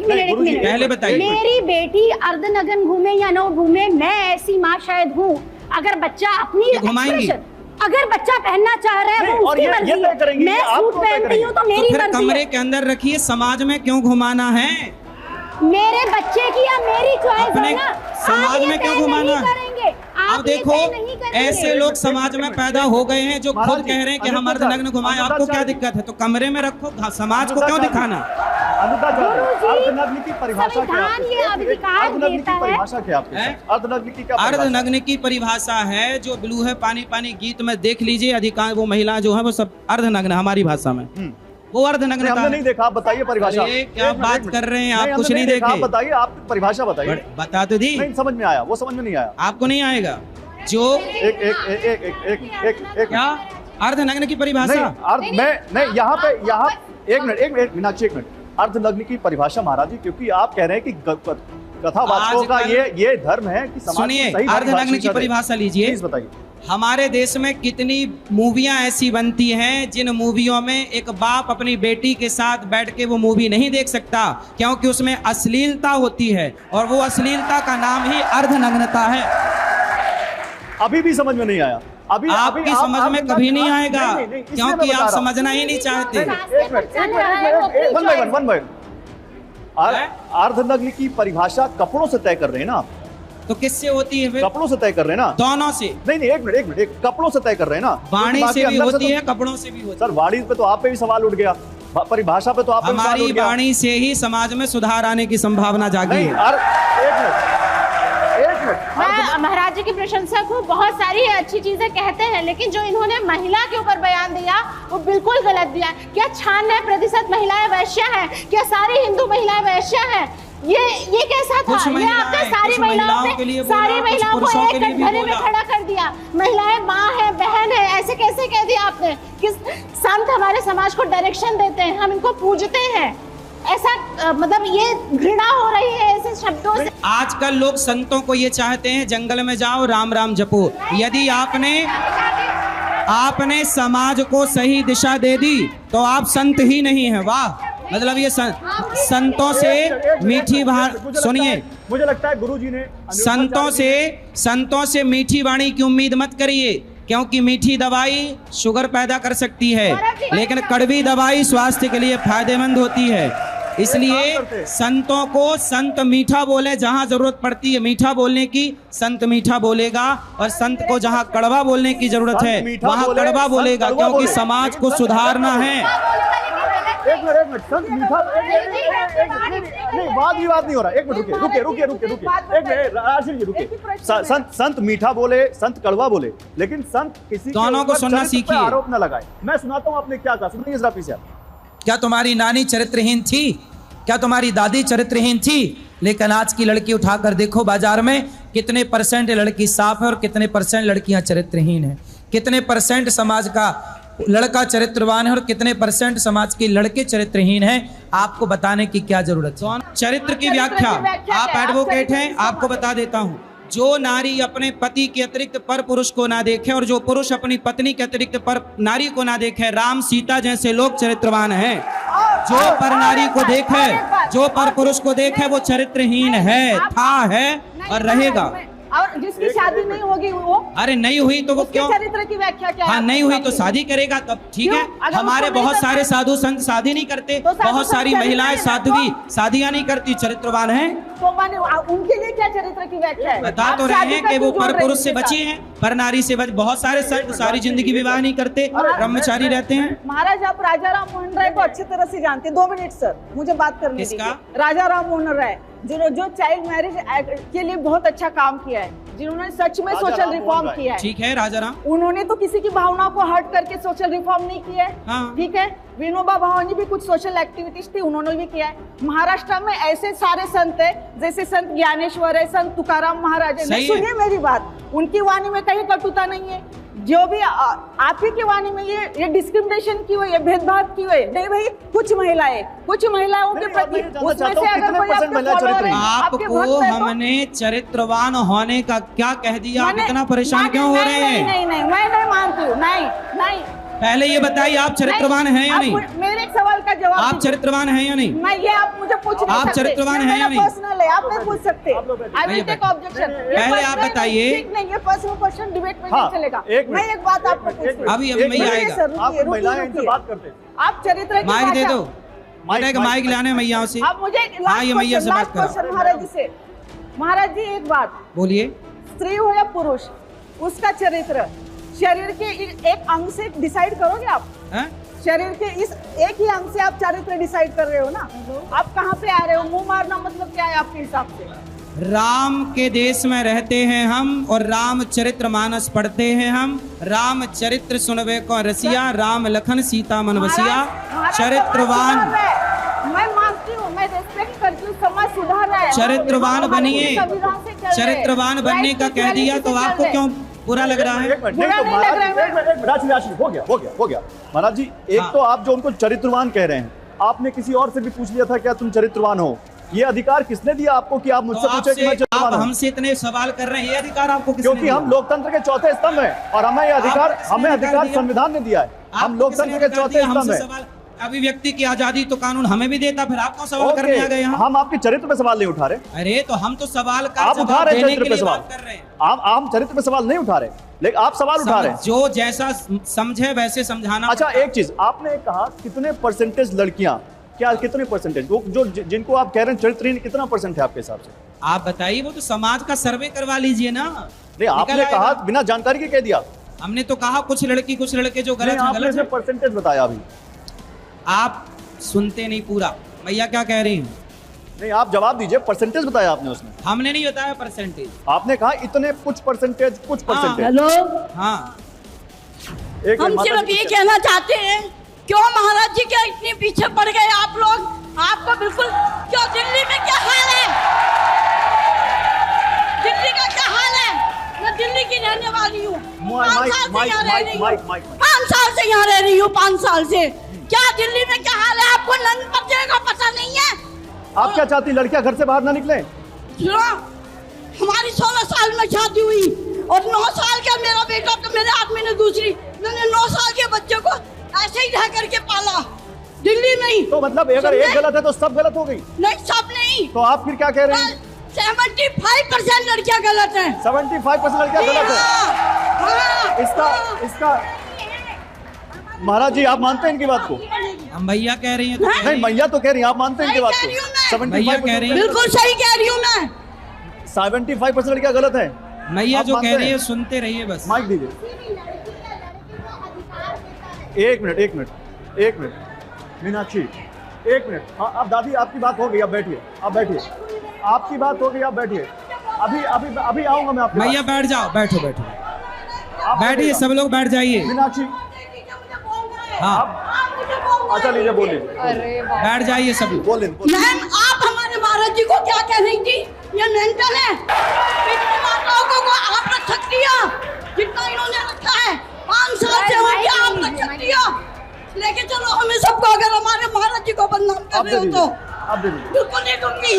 पहले बताइए। मेरी बेटी अर्धनग्न घूमे या न घूमे, मैं ऐसी माँ शायद हूँ। अगर बच्चा अपनी घुमाएंगी, अगर बच्चा पहनना चाह रहा है वो उसकी मर्जी है। मैं सूट पहनती हूँ तो मेरी मर्जी है। कमरे के अंदर रखिए, समाज में क्यों घुमाना है? मेरे बच्चे की या मेरी चॉइस है ना, समाज में क्यों घुमाना? अब देखो, ऐसे लोग समाज में पैदा हो गए हैं जो खुद कह रहे हैं कि हम अर्धनग्न घुमाएं, आपको क्या दिक्कत है? तो कमरे में रखो, समाज को क्यों दिखाना? अर्धनग्न की परिभाषा क्या है? अर्धनग्न की परिभाषा है, जो ब्लू है पानी पानी गीत में देख लीजिए, अधिकांश वो महिला जो है वो सब अर्धनग्न हमारी भाषा में, वो अर्धनग्न। हमने नहीं देखा, बताइए परिभाषा। क्या बात कर रहे हैं आप? कुछ नहीं देखे, बताइए, आप परिभाषा बताइए। बता तो दी, नहीं समझ में आया, वो समझ में नहीं आया। आपको नहीं आएगा? जो क्या अर्धनग्न की परिभाषा? मैं नहीं, यहाँ पे एक मिनट मीनाक्षी, एक मिनट, अर्धनग्न की परिभाषा महाराज जी, क्योंकि आप कह रहे हैं कि कथावाचकों का ये धर्म है कि समाज सुनिए, अर्धनग्न की परिभाषा लीजिए। प्लीज बताइए। हमारे देश में कितनी मूवियां ऐसी बनती हैं जिन मूवियों में एक बाप अपनी बेटी के साथ बैठ के वो मूवी नहीं देख सकता, क्योंकि उसमें अश्लीलता होती है, और वो अश्लीलता का नाम ही अर्धनग्नता है। अभी भी समझ में नहीं आया। अभी आपकी समझ में कभी नहीं आएगा, क्योंकि आप समझना ही नहीं चाहते। अर्धनग्न की परिभाषा कपड़ों से तय कर रहे हैं ना आप? तो किससे होती है फिर? कपड़ों से तय कर रहे हैं ना? दोनों से। नहीं, एक मिनट, कपड़ों से तय कर रहे हैं ना? वाणी से भी होती है, कपड़ों से भी होती है। सर, वाणी पे तो आप पे भी सवाल उठ गया, परिभाषा पे तो आप हमारी वाणी से ही समाज में सुधार आने की संभावना जागी है। मैं महाराज जी की प्रशंसक हूँ, बहुत सारी अच्छी चीजें कहते हैं, लेकिन जो इन्होंने महिला के ऊपर बयान दिया वो बिल्कुल गलत दिया। क्या 96% महिलाएं वैश्या हैं? क्या सारी हिंदू महिलाएं वैश्या हैं? ये कैसा था? ये आपने सारी महिलाओं को एक कटघरे में खड़ा कर दिया। महिलाएं माँ है, बहन है, ऐसे कैसे कह दिया आपने? किस संत हमारे समाज को डायरेक्शन देते हैं, हम इनको पूजते हैं, ऐसा मतलब ये घृणा हो रही है ऐसे शब्दों से। आजकल लोग संतों को ये चाहते हैं जंगल में जाओ राम राम जपो। यदि आपने समाज को सही दिशा दे दी तो आप संत ही नहीं है। वाह, मतलब ये संतों से मीठी सुनिए, मुझे लगता है गुरुजी ने संतों से मीठी वाणी की उम्मीद मत करिए, क्योंकि मीठी दवाई शुगर पैदा कर सकती है, लेकिन कड़वी दवाई स्वास्थ्य के लिए फायदेमंद होती है। इसलिए संतों को संत मीठा बोले, जहां जरूरत पड़ती है मीठा बोलने की संत मीठा बोलेगा, और संत को जहां कड़वा बोलने की जरूरत है वहां कड़वा बोलेगा, क्योंकि समाज को सुधारना है। एक मिनट, संत मीठा नहीं, वाद विवाद नहीं हो रहा। एक मिनट रुकिए, एक मिनट राशिद जी रुकिए। संत मीठा बोले, संत कड़वा बोले, लेकिन संत किसी दोनों को सुनना सीखिए, आरोप न लगाए। मैं सुनाता हूँ आपने क्या कहा, सुनिए जरा पीछे। क्या तुम्हारी नानी चरित्रहीन थी? क्या तुम्हारी दादी चरित्रहीन थी? लेकिन आज की लड़की उठाकर देखो बाजार में कितने % लड़की साफ है और कितने % लड़कियां चरित्रहीन है, कितने % समाज का लड़का चरित्रवान है और कितने % समाज के लड़के चरित्रहीन हैं। आपको बताने की क्या जरूरत है? चरित्र की व्याख्या, आप एडवोकेट हैं, आपको बता देता हूं। जो नारी अपने पति के अतिरिक्त पर पुरुष को ना देखे और जो पुरुष अपनी पत्नी के अतिरिक्त पर नारी को ना देखे, राम सीता जैसे लोग चरित्रवान हैं। जो पर नारी को देखे, जो पर पुरुष को देखे, वो चरित्रहीन है, था, है और रहेगा। और जिसकी शादी नहीं होगी वो, अरे नहीं हुई तो वो क्यों? चरित्र की व्याख्या क्या है? हाँ, नहीं हुई तो शादी करेगा तब ठीक है। हमारे बहुत सारे साधु संत शादी नहीं करते, बहुत सारी महिलाएं साध्वी शादियां नहीं करती, चरित्रवान हैं। तो माने उनके लिए क्या चरित्र की व्याख्या है? बता तो रहे हैं कि वो पर पुरुष से बचे हैं, पर नारी से बचे। बहुत सारे संत सारी जिंदगी विवाह नहीं करते, ब्रह्मचारी रहते हैं। महाराज, आप राजा राम मोहन राय को अच्छी तरह से जानते हैं। 2 मिनट सर, मुझे बात करने दीजिए। राजा राम मोहन राय जो चाइल्ड मैरिज एक्ट के लिए बहुत अच्छा काम किया है, जिन्होंने सच में सोशल रिफॉर्म किया है। ठीक है, राजा राम, उन्होंने तो किसी की भावनाओं को हर्ट करके सोशल रिफॉर्म नहीं किया है। हाँ। ठीक है, विनोबा भावे भी कुछ सोशल एक्टिविटीज थी, उन्होंने भी किया है। महाराष्ट्र में ऐसे सारे संत है, जैसे संत ज्ञानेश्वर है, संत तुकाराम महाराज है। सुनिए मेरी बात, उनकी वाणी में कहीं कटुता नहीं है। जो भी आप ही की वाणी में ये डिस्क्रिमिनेशन की हुई है, भेदभाव की हुई है। नहीं भाई, कुछ महिलाओं के प्रति उसमें से अगर कोई आपको हमने चरित्रवान होने का क्या कह दिया? आप इतना परेशान क्यों हो रहे हैं? नहीं, मैं नहीं मानती हूँ। नहीं, पहले ये बताइए, आप चरित्रवान हैं या नहीं? मेरे एक सवाल का जवाब। आप चरित्रवान हैं या नहीं? मैं ये आप मुझे पूछ नहीं आप चरित्रवान हैं या नहीं? पर्सनल है, आप नहीं पूछ सकते। I will take objection. पहले आप बताइए। ठीक नहीं, ये पर्सनल क्वेश्चन डिबेट में नहीं चलेगा। मैं एक बात आपको पूछती हूँ। अभी मैं आएगा। आप चरित्र की माइक दे दो, माइक लाने मैया से। आप मुझे ये मैया से बात करो। महाराज जी से। महाराज जी एक बात बोलिए, स्त्री हो या पुरुष, उसका चरित्र शरीर के एक अंग से डिसाइड करोगे आप? शरीर के इस एक ही अंग से आप चरित्र डिसाइड कर रहे हो ना? आप कहाँ पे आ रहे हो? मुंह मारना मतलब क्या है आपके हिसाब से? राम के देश में रहते हैं हम और राम चरित्र मानस पढ़ते हैं हम। राम चरित्र सुनवे को रसिया, राम लखन सीता मन बसिया। चरित्रवान, मैं मानती हूँ, मैं रेस्पेक्ट करती हूँ, समाज सुधार रहा है। चरित्रवान बनिए। चरित्रवान बनने का कह दिया तो आपको क्यों बुरा लग रहा है? हो गया महाराज जी। एक तो आप जो उनको चरित्रवान कह रहे हैं, आपने किसी और से भी पूछ लिया था क्या तुम चरित्रवान हो? ये अधिकार किसने दिया आपको कि आप मुझसे पूछे कि मैं चरित्रवान हूं? हमसे इतने सवाल कर रहे हैं, ये अधिकार आपको किसने क्योंकि दिया? हम लोकतंत्र के चौथे स्तंभ हैं और हमें अधिकार संविधान ने दिया है। हम लोकतंत्र के चौथे स्तंभ हैं। अभिव्यक्ति की आजादी तो कानून हमें भी देता, फिर आप क्यों सवाल करने आ गए यहाँ? हम आपके चरित्र पे सवाल नहीं उठा रहे। अरे तो हम तो सवाल का आप उठा रहे चरित्र पे सवाल कर रहे हैं। आप चरित्र पे सवाल नहीं उठा रहे, लेकिन आप सवाल उठा रहे हैं। जो जैसा समझे वैसे समझाना। अच्छा, एक चीज आपने कहा कितने परसेंटेज लड़कियां, क्या कितने परसेंटेज जो जिनको आप कह रहे हैं चरित्रहीन, कितना परसेंट है आपके हिसाब से? आप बताइए, वो तो समाज का सर्वे करवा लीजिए ना। नहीं, आपने कहा बिना जानकारी के कह दिया। हमने तो कहा कुछ लड़की कुछ लड़के जो गलत है, गलत है। परसेंटेज बताया अभी। आप सुनते नहीं पूरा। भैया क्या कह रही हैं? नहीं, आप जवाब दीजिए। परसेंटेज बताया आपने उसमें? हमने नहीं बताया परसेंटेज। आपने कहा इतने कुछ परसेंटेज, कुछ परसेंटेज। हेलो, हाँ, हम सिर्फ ये कहना चाहते हैं, क्यों महाराज जी क्या इतने पीछे पड़ गए आप लोग? आपको बिल्कुल क्यों? दिल्ली में क्या हाल है? दिल्ली का क्या हाल है? मैं दिल्ली की रहने वाली हूँ, 5 साल से यहाँ रह रही हूँ। 5 साल से यहाँ रह रही हूँ, 5 साल से। क्या दिल्ली में क्या हाल है आपको नंद बच्चे का पता नहीं है? आप क्या चाहती, लड़कियां घर से बाहर ना निकले? हमारी 16 साल में शादी हुई और 9 साल का मेरा बेटा, तो मेरे आदमी ने दूसरी, मैंने 9 साल के बच्चे को ऐसे ही रह करके पाला दिल्ली में ही। तो मतलब अगर एक गलत है तो सब गलत हो गई? नहीं, सब नहीं। तो आप फिर क्या कह रहे हैं? 75% लड़कियां गलत हैं। 75% लड़कियां गलत है। इसका महाराज जी, आप मानते हैं इनकी बात को? हम भैया कह रही हैं तो नहीं, भैया तो कह रही हैं, आप मानते हैं इनकी बात को? 75% बिल्कुल सही कह रही हूँ मैं। 75% लड़कियां गलत है। भैया जो कह रही है सुनते रहिए बस। माइक दीजिए। एक मिनट मीनाक्षी, एक मिनट। हाँ, अब दादी आपकी बात हो गई, अब बैठिए, आपकी बात हो गई, आप बैठिए। अभी आऊंगा मैं आपके भैया बैठ जाओ, बैठो बैठिए, सब लोग बैठ जाइए। मीनाक्षी, हाँ, अच्छा लीजिए, बोल लीजिए। बैठ जाइए सब लोग। बोल मैम, आप हमारे महाराज जी को क्या कह रही थी? ये मेंटल है। इतनी माताओं को आप रख सकती हो जितना इन्होंने रखा है। 5 साल से हो गया, आप रख सकती हो। लेके चलो हमें सबको, अगर हमारे महाराज जी को बदनाम कर रहे हो तो। आप दे दीजिए। बिल्कुल नहीं दूंगी।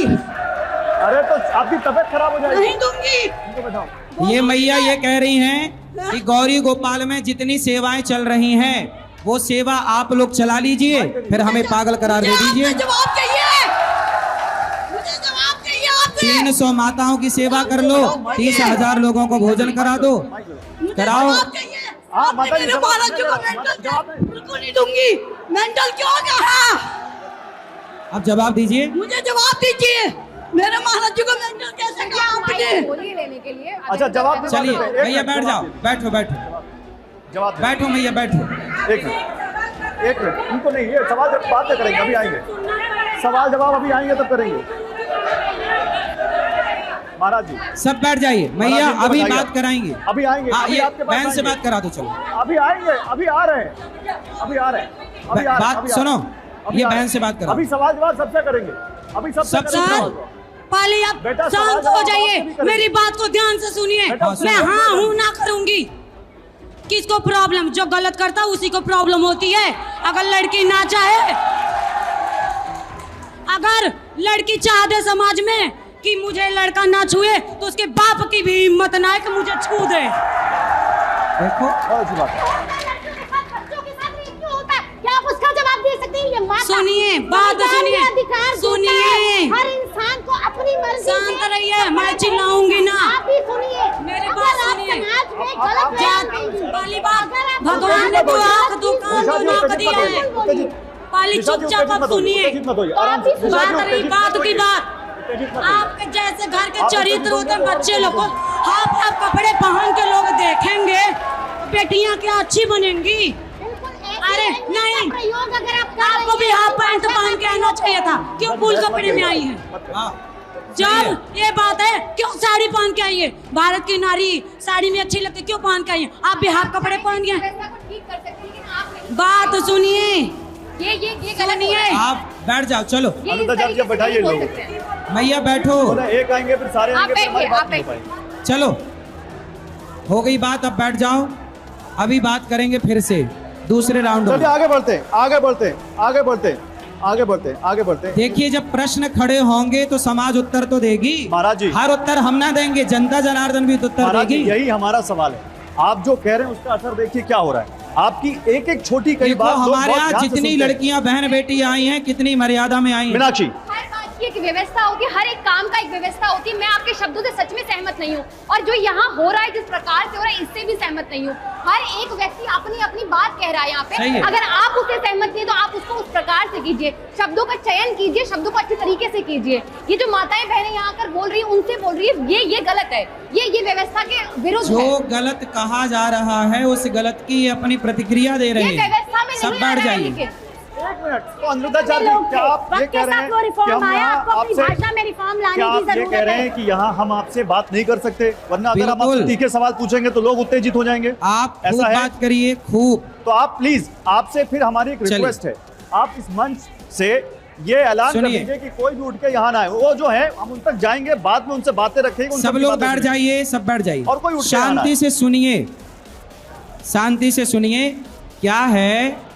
अरे तो आपकी तबीयत खराब हो जाएगी। नहीं दूंगी। इनको बताओ। ये मैया ये कह रही हैं कि गौरी गोपाल में जितनी सेवाएं चल रही हैं वो सेवा आप लोग चला लीजिए, फिर हमें पागल करार दे दीजिए। जवाब चाहिए, मुझे जवाब चाहिए आपसे। 300 माताओं की सेवा कर लो, 30,000 लोगों को भोजन करा दो, कराओ। हाँ, माता जी, मेरे महाराज जी को मेंटल बिल्कुल नहीं दूंगी। मेंटल क्यों कहा? अब जवाब दीजिए। मुझे जवाब दीजिए, मेरे महाराज जी को मेंटल कैसे कहा आपने? बोलिए लेने के लिए। अच्छा, जवाब दे। चलिए भैया बैठ जाओ, बैठो जवाब दे। बैठो भैया बैठो। एक मिनट, उनको नहीं, ये सवाल जब बात करेंगे, अभी आएंगे सवाल जवाब, अभी आएंगे तब करेंगे। महाराज जी सब बैठ जाइए, भैया अभी बात कराएंगे। अभी आएंगे। हाँ, ये आपके पास बहन से आएंगे। बात करा दो, चलो अभी आएंगे, अभी आ रहे हैं। बात सुनो, ये बहन से बात करो। अभी सवाल जवाब सबसे करेंगे, अभी सबसे करेंगे। पहले आप बेटा, शांत सवाल हो जवाब जाइए, आपसे भी करेंगे। मेरी बात को ध्यान से सुनिए। बेटा, मैं सुनो। हाँ हूँ ना करूंगी। किसको प्रॉब्लम? जो गलत करता है उसी को प्रॉब्लम होती है। अगर लड़की ना चाहे, अगर लड़की चाह दे समाज में कि मुझे लड़का ना छुए, तो उसके बाप की भी हिम्मत ना है कि मुझे छू दे। देखो, बहुत अच्छी बात है। बच्चों के साथ ये क्यों होता है? क्या आप उसका जवाब दे सकते हैं? ये माता, सुनिए, बात सुनिए, अधिकार सुनिए। हर इंसान को अपनी मर्जी से। शांत रहिए, मैं चिल्लाऊंगी ना। आप भी सुनिए, मेरी बात सुनिए। समाज में गलत पहली बात, भगवान ने तो आँख दुकान दोनों को दिया है। पहले चुपचाप आप सुनिए। बात की बात, आपके जैसे घर के चरित्र होते बच्चे लोग को हाफ कपड़े पहन के लोग देखेंगे, बेटियां क्या अच्छी बनेंगी? अरे नहीं, प्रयोग अगर आप आपको भी हाफ पैंट पहन के आना चाहिए था। क्यों फुल कपड़े में आई है? जब ये बात है, क्यों साड़ी पहन के आई है? भारत की नारी साड़ी में अच्छी लगती, क्यों पहन के आई है? आप भी हाफ कपड़े पहन के। ठीक कर सकते हैं, लेकिन आप नहीं। बात सुनिए, ये गलत सुनिए। आप बैठ जाओ, चलो बैठाइए लोग। भैया बैठो, एक आएंगे फिर सारे आप आएंगे, फिर हमारी बैठिए, बात आप नहीं हो पाएगी। चलो हो गई बात, अब बैठ जाओ। अभी बात करेंगे फिर से दूसरे राउंड में। चलिए आगे बढ़ते हैं, आगे बढ़ते हैं, आगे बढ़ते हैं। आगे बढ़ते हैं, आगे बढ़ते हैं। देखिए, जब प्रश्न खड़े होंगे तो समाज उत्तर तो देगी महाराज जी। हर उत्तर हम ना देंगे, जनता जनार्दन भी उत्तर महाराज जी, देगी। यही हमारा सवाल है। आप जो कह रहे हैं उसका असर देखिए क्या हो रहा है। आपकी एक एक छोटी कई देखो, बात लोग हमारे बहुत यहाँ ध्यान से जितनी सुनते हैं। लड़कियां बहन बेटी आई हैं, कितनी मर्यादा में आई हैं। मीनाक्षी, हर बात की एक व्यवस्था होती है, हर एक काम का एक व्यवस्था होती है। मैं आपके शब्दों से सच में सहमत नहीं हूँ, और जो यहाँ हो रहा है जिस प्रकार से हो रहा है इससे भी सहमत नहीं हूँ। हर एक व्यक्ति अपनी अपनी बात कह रहा है यहाँ सही पे। है। अगर आप उससे सहमत नहीं तो आप उसको उस प्रकार से कीजिए, शब्दों का चयन कीजिए, शब्दों को अच्छे तरीके से कीजिए। ये जो माताएं बहनें यहाँ आकर बोल रही है, उनसे बोल रही है, ये गलत है, ये व्यवस्था के विरुद्ध जो है। गलत कहा जा रहा है उस गलत की अपनी प्रतिक्रिया दे रहे ये व्यवस्था में हैं। सब नहीं आ बैठ रहा है, जाइए। लेकिन एक मिनट, तो अनुरुद्धाचार्य जी, क्या आप ये कह रहे हैं वो कि रिफॉर्म हम आया, यहाँ आपको अपनी आपसे, भाषा में रिफॉर्म लाने क्या की आप ये जरूरत कह रहे है। हैं कि यहाँ हम आपसे बात नहीं कर सकते, वरना अगर हम बिल्कुल। आपसे तीखे सवाल पूछेंगे तो लोग उत्तेजित हो जाएंगे? आप खूब ऐसा है? बात करिए, खूब। तो आप प्लीज, आपसे फिर हमारी एक चलिए। रिक्वेस्ट है, आप इस मंच से ये ऐलान कर सुनिए। दीजिए कि कोई भी उठ के यहाँ ना आए। वो जो है हम उन तक जाएंगे, बाद में उनसे बातें रखेंगे, उन सब सबकी लोग बातें बैठ सुनेंगे। जाइए, सब बैठ जाइए और कोई उठ के आना शांति है। से सुनिए, शांति से सुनिए। क्या है,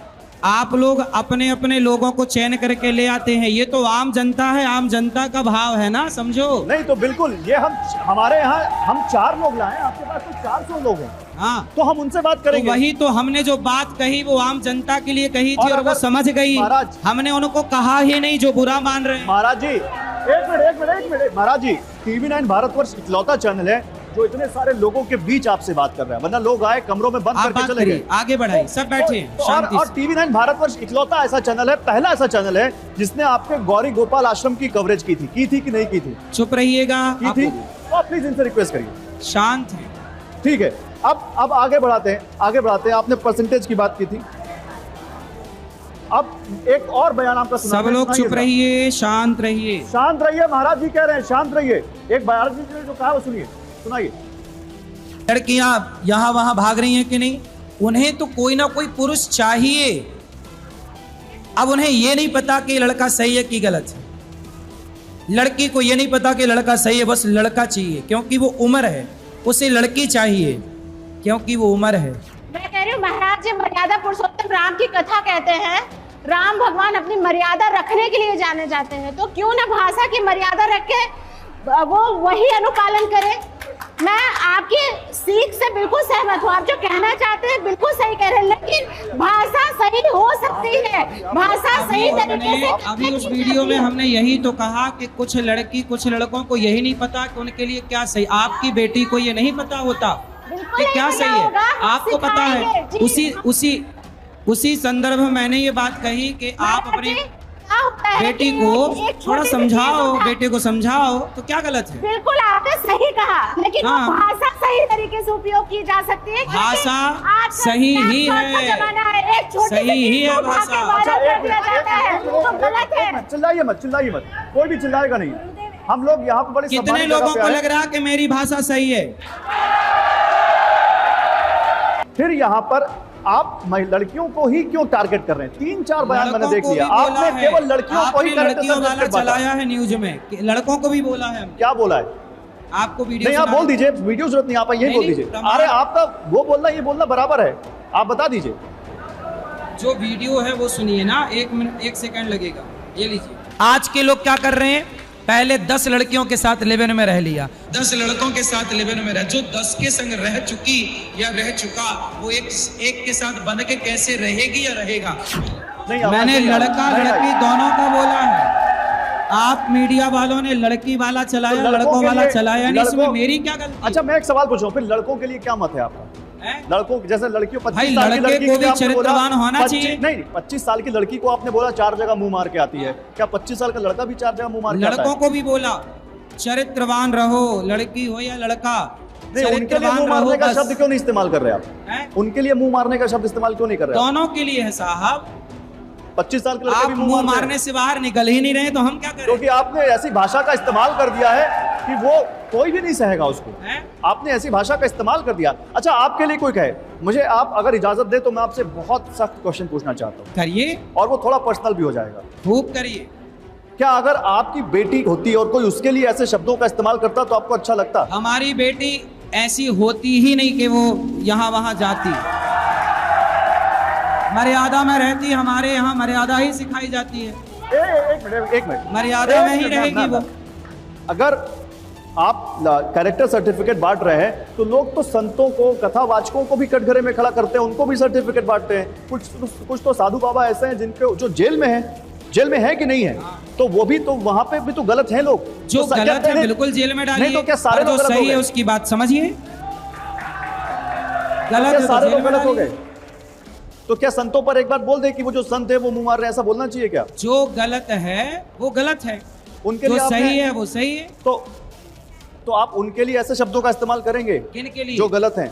आप लोग अपने अपने लोगों को चयन करके ले आते हैं, ये तो आम जनता है, आम जनता का भाव है ना, समझो। नहीं तो बिल्कुल, ये हमारे यहाँ हम 4 लोग लाए, आपके पास तो 400 लोग हैं, हाँ, तो हम उनसे बात तो करेंगे। वही तो हमने जो बात कही वो आम जनता के लिए कही थी और और वो अगर- समझ गई। महाराज, हमने उनको कहा ही नहीं जो बुरा मान रहे हैं। महाराज जी, एक मिनट महाराज जी, TV9 भारतवर्ष इकलौता चैनल है जो इतने सारे लोगों के बीच आपसे बात कर रहा है, वरना लोग आए कमरों में बंद आप करके बात चले गए। करिए, आगे बढ़ाइए, सब बैठे शांति और से। TV9 भारतवर्ष इकलौता ऐसा चैनल है, पहला ऐसा चैनल है जिसने आपके गौरी गोपाल आश्रम की कवरेज की थी कि नहीं की थी? चुप रहिएगा, की आप थी। तो आप प्लीज इनसे रिक्वेस्ट करिए। शांत हैं। ठीक है, अब आगे बढ़ाते हैं। आपने परसेंटेज की बात की थी, अब एक और बयान आपका सब लोग चुप रहिए, शांत रहिए। शांत रहिए, महाराज जी कह रहे हैं शांत रहिए। एक महाराज जी ने जो कहा वो सुनिए, सुनाइए। लड़कियां यहाँ वहां भाग रही हैं कि नहीं, उन्हें तो कोई ना कोई पुरुष चाहिए। अब उन्हें ये नहीं पता कि लड़का सही है कि गलत है। लड़की को ये नहीं पता कि लड़का सही है, बस लड़का चाहिए क्योंकि वो उम्र है, उसे लड़की चाहिए क्योंकि वो उम्र है। मैं कह रही हूँ महाराज जी मर्यादा पुरुषोत्तम राम की कथा कहते हैं, राम भगवान अपनी मर्यादा रखने के लिए जाने जाते हैं, तो क्यों ना भाषा की मर्यादा रख के वो वही अनुपालन करे। मैं आपकी सीख से बिल्कुल सहमत हूँ, आप जो कहना चाहते हैं बिल्कुल सही कह रहे हैं, लेकिन भाषा सही हो सकती है, भाषा सही तरीके से। अभी उस वीडियो में हमने यही तो कहा कि कुछ लड़की कुछ लड़कों को यही नहीं पता कि उनके लिए क्या सही। आपकी बेटी को ये नहीं पता होता कि क्या सही है, आपको पता है। उसी संदर्भ में मैंने ये बात कही कि आप अपनी बेटी को थोड़ा समझाओ, बेटे को समझाओ, तो क्या गलत है? बिल्कुल आपने सही कहा, लेकिन हाँ। वो भाषा सही तरीके से उपयोग की जा सकती है। भाषा सही ही है, सही ही है भाषा। चिल्लाइए मत, कोई भी चिल्लाएगा नहीं। हम लोग यहाँ पर बड़ी कितने सम्मानित जगह लोगों पे को आए। लग रहा है कि मेरी भाषा सही है? फिर यहाँ पर आप लड़कियों को ही क्यों टारगेट कर रहे हैं? 3-4 बयान मैंने देख लिया, आपने केवल लड़कियों को ही लड़कियों वाला चलाया है न्यूज में, लड़कों को भी बोला है। क्या बोला है? आपको वीडियो नहीं, आप बोल दीजिए, वीडियो जरूरत नहीं, आप यही बोल दीजिए। अरे आपका वो बोलना ये बोलना बराबर है, आप बता दीजिए। जो वीडियो है वो सुनिए ना, 1 मिनट 1 सेकंड लगेगा, ये लीजिए। आज के लोग क्या कर रहे हैं, पहले 10 लड़कियों के साथ लिव इन में रह लिया, 10 लड़कों के साथ लिव इन में रह, जो 10 के संग रह चुकी या रह चुका वो एक के साथ बन के कैसे रहेगी या रहेगा? नहीं, मैंने नहीं, लड़का नहीं, लड़की दोनों का बोला है। आप मीडिया वालों ने लड़की वाला चलाया, लड़कों वाला चलाया नहीं, इसमें मेरी क्या गलती? अच्छा, मैं एक सवाल पूछूं, फिर लड़कों के लिए क्या मत है आपका? लड़कों जैसे लड़कियों 25 साल की लड़के लड़की को भी आपने बोला, चरित्रवान होना 25 चाहिए। नहीं, 25 साल की लड़की को आपने बोला 4 जगह मुंह मार के आती है, क्या 25 साल का लड़का भी 4 जगह मुंह मार के आता है? लड़कों को भी बोला चरित्रवान रहो, लड़की हो या लड़का, नहीं, उनके लिए मुंह मारने का शब्द क्यों नहीं इस्तेमाल कर रहे आप? उनके लिए मुंह मारने का शब्द इस्तेमाल क्यों नहीं कर रहे? दोनों के लिए है साहब। 25 साल के लड़के आप भी मुंह मारने से बाहर निकल ही नहीं रहे, तो हम क्या करें? क्योंकि आपने ऐसी भाषा का इस्तेमाल कर दिया है कि वो कोई भी नहीं सहेगा उसको। आपने ऐसी भाषा का इस्तेमाल कर दिया। अच्छा, आपके लिए कोई कहे, मुझे आप अगर इजाजत दे तो मैं आपसे बहुत सख्त क्वेश्चन पूछना चाहता हूँ। करिए, और वो थोड़ा पर्सनल भी हो जाएगा। खूब करिए। क्या अगर आपकी बेटी होती और कोई उसके लिए ऐसे शब्दों का इस्तेमाल करता तो आपको अच्छा लगता? हमारी बेटी ऐसी होती ही नहीं कि वो यहाँ वहाँ जाती, मर्यादा में रहती। हमारे यहाँ मर्यादा ही सिखाई जाती है। एक मिनट मर्यादा में ही रहेगी वो। अगर आप कैरेक्टर सर्टिफिकेट बांट रहे हैं तो लोग तो संतों को, कथावाचकों को भी कटघरे में खड़ा करते हैं, उनको भी सर्टिफिकेट बांटते हैं। कुछ तो साधु बाबा ऐसे हैं जिनके जो जेल में है कि नहीं है, तो वो भी तो वहां पे भी तो गलत हैं लोग। जो तो गलत है बिल्कुल जेल में डालिए, नहीं तो क्या सारे जो लोग सही है उसकी बात समझिए। गलत है सारे तो लोग गलत हो गए? तो क्या संतों पर एक बार बोल दे कि वो जो संत है वो मुंह मार रहे हैं, ऐसा बोलना चाहिए क्या? जो गलत है वो गलत है, उनके जो लिए सही है वो सही है। तो आप उनके लिए ऐसे शब्दों का इस्तेमाल करेंगे किन के लिए? जो गलत हैं।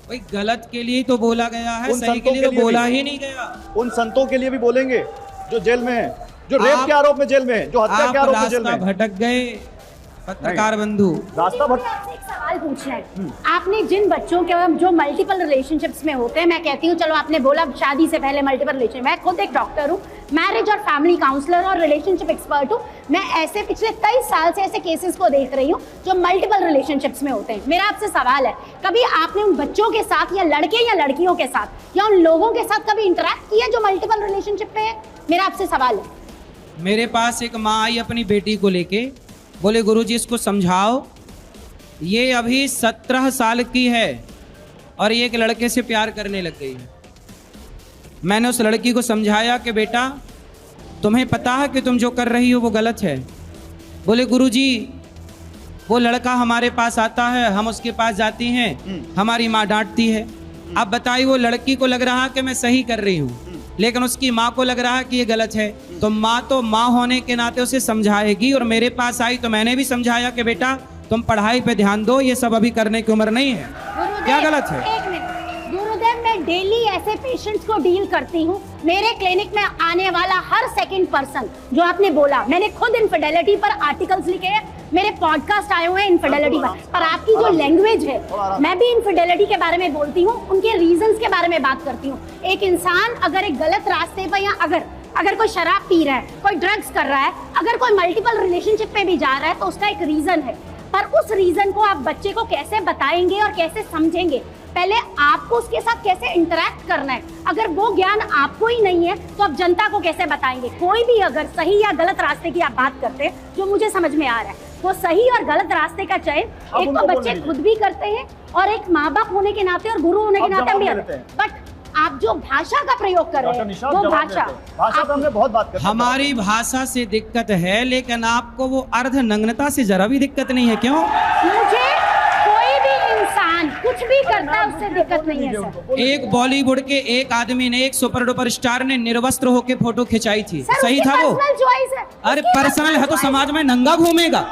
भाई गलत के लिए तो बोला गया है, उन सही संतों के लिए तो भी बोला ही नहीं गया। उन संतों के लिए भी बोलेंगे जो जेल में है, जो रेप के आरोप में जेल में है, जो हत्या के आरोप में जेल में है। भटक गए पत्रकार बंधु। रास्ता मुझे आपसे एक सवाल पूछना है। आपने जिन बच्चों के जो मल्टीपल रिलेशनशिप्स में होते हैं, मैं कहती हूँ चलो आपने बोला शादी से पहले मल्टीपल रिलेशन, मैं खुद एक डॉक्टर हूँ, मैरिज और फैमिली काउंसलर और रिलेशनशिप एक्सपर्ट हूँ। मैं ऐसे पिछले 23 साल से ऐसे केसेस को देख रही हूँ जो मल्टीपल रिलेशनशिप्स में होते हैं। मेरा आपसे सवाल है, कभी आपने उन बच्चों के साथ या लड़के या लड़कियों के साथ या उन लोगों के साथ कभी इंटरेक्ट किया जो मल्टीपल रिलेशनशिप में है? मेरा आपसे सवाल है। मेरे पास एक माँ आई अपनी बेटी को लेके, बोले गुरुजी इसको समझाओ, ये अभी 17 साल की है और ये एक लड़के से प्यार करने लग गई है। मैंने उस लड़की को समझाया कि बेटा तुम्हें पता है कि तुम जो कर रही हो वो गलत है। बोले गुरुजी वो लड़का हमारे पास आता है, हम उसके पास जाती हैं, हमारी माँ डांटती है। अब बताइए वो लड़की को लग रहा कि मैं सही कर रही हूँ, लेकिन उसकी माँ को लग रहा है कि ये गलत है। तो माँ होने के नाते उसे समझाएगी। और मेरे पास आई तो मैंने भी समझाया कि बेटा तुम पढ़ाई पे ध्यान दो, ये सब अभी करने की उम्र नहीं है। क्या गलत है? एक मिनट गुरुदेव, मैं डेली ऐसे पेशेंट्स को डील करती हूँ। मेरे क्लिनिक में आने वाला हर सेकंड पर्सन, जो आपने बोला, मैंने खुद इनफिडेलिटी पर आर्टिकल्स लिखे हैं, मेरे पॉडकास्ट आए हुए हैं इनफिडेलिटी पर आपकी जो लैंग्वेज है, मैं भी इनफिडेलिटी के बारे में बोलती हूँ, उनके रीजंस के बारे में बात करती हूँ। एक इंसान अगर एक गलत रास्ते पर या अगर कोई शराब पी रहा है, कोई ड्रग्स कर रहा है, अगर कोई मल्टीपल रिलेशनशिप पे भी जा रहा है तो उसका एक रीजन है। पर उस रीजन को आप बच्चे को कैसे बताएंगे और कैसे समझेंगे? पहले आपको उसके साथ कैसे इंटरेक्ट करना है। अगर वो ज्ञान आपको ही नहीं है तो आप जनता को कैसे बताएंगे? कोई भी अगर सही या गलत रास्ते की आप बात करते हैं, जो मुझे समझ में आ रहा है, वो सही और गलत रास्ते का चयन एक तो बच्चे खुद भी करते हैं और एक माँ बाप होने के नाते और गुरु होने के नाते हम भी करते हैं। बट आप जो भाषा का प्रयोग कर रहे हैं वो भाषा तो हमने बहुत बात करी। हमारी भाषा से दिक्कत है, लेकिन आपको वो अर्ध नग्नता से जरा भी दिक्कत नहीं है। क्यों? मुझे कोई भी इंसान कुछ भी करता है उससे दिक्कत नहीं है सर। एक बॉलीवुड के एक आदमी ने, एक सुपर डुपर स्टार ने निर्वस्त्र होके फोटो खिंचाई थी, सही था वो? अरे पर्सनल है तो समाज में नंगा घूमेगा,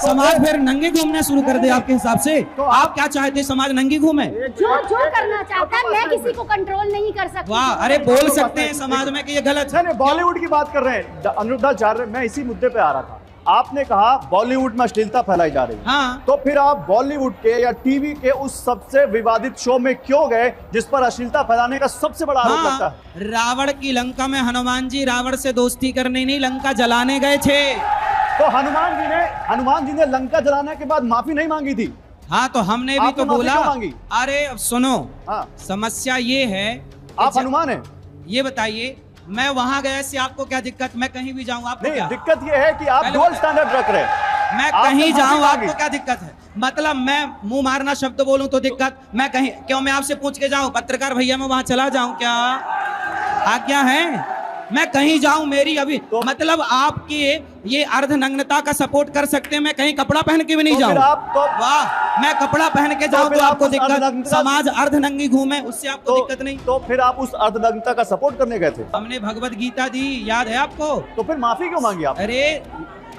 समाज फिर नंगे घूमने शुरू कर दे आपके हिसाब से? तो आप क्या चाहते हैं, समाज नंगी घूमे? जो करना चाहता है, मैं किसी को कंट्रोल नहीं कर सकती। वाह, अरे बोल सकते हैं समाज में कि ये गलत है। बॉलीवुड की बात कर रहे हैं अनिरुद्धाचार्य, मैं इसी मुद्दे पे आ रहा था। आपने कहा बॉलीवुड में अश्लीलता फैलाई जा रही है, हाँ। तो फिर आप बॉलीवुड के या टीवी के उस सबसे विवादित शो में क्यों गए जिस पर अश्लीलता फैलाने का सबसे बड़ा आरोप लगता है? रावण की लंका में हनुमान जी रावण से दोस्ती करने नहीं, लंका जलाने गए थे। तो हनुमान जी ने लंका जलाने के बाद माफी नहीं मांगी थी? हाँ, तो हमने भी तो बोला। मांगी? अरे अब सुनो, हाँ। समस्या ये है, आप हनुमान हैं, ये बताइए, मैं वहां गया इससे आपको क्या दिक्कत? मैं कहीं भी जाऊं आपको क्या दिक्कत? ये है कि आप डबल स्टैंडर्ड रख रहे हैं। मैं कहीं जाऊं आपको क्या दिक्कत है? मतलब मैं मुंह मारना शब्द बोलूं तो दिक्कत? मैं कहीं क्यों, मैं आपसे पूछ के जाऊं पत्रकार भैया मैं वहां चला जाऊं क्या? आज्ञा है? मैं कहीं जाऊं मेरी अभी तो मतलब आपके ये अर्ध नग्नता का सपोर्ट कर सकते हैं, मैं कहीं कपड़ा पहन के भी नहीं जाऊं। वाह, मैं कपड़ा पहन के जाऊं तो आपको दिक्कत? समाज अर्ध नंगी घूमे उससे आपको दिक्कत नहीं? तो फिर आप उस अर्ध नग्नता का सपोर्ट करने गए थे? हमने भगवत गीता दी, याद है आपको? तो फिर माफी क्यों मांगी आप? अरे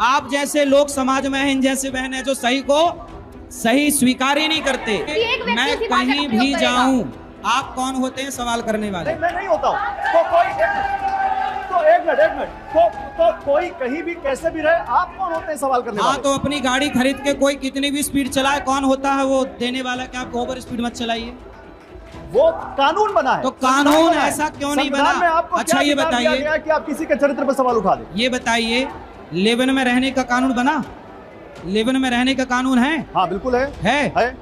आप जैसे लोग समाज में हैं, इन जैसे बहन है जो सही को सही स्वीकार ही नहीं करते। मैं कहीं भी जाऊं, आप कौन होते हैं सवाल करने वाले? मैं नहीं होता हूँ। एक मिनट तो कोई कहीं भी कैसे भी रहे, आप कौन होते हैं सवाल करने वाले? हाँ, तो अपनी गाड़ी खरीद के कोई कितनी भी स्पीड चलाए, कौन होता है वो देने वाला कि आप ओवर स्पीड मत चलाइए? वो कानून बना है। तो कानून ऐसा क्यों नहीं बना? अच्छा ये बताइए कि आप किसी के चरित्र पर सवाल उठा दें। ये बताइए, लेवन में रहने का कानून बना? लेवन में रहने का कानून है? हाँ बिल्कुल है।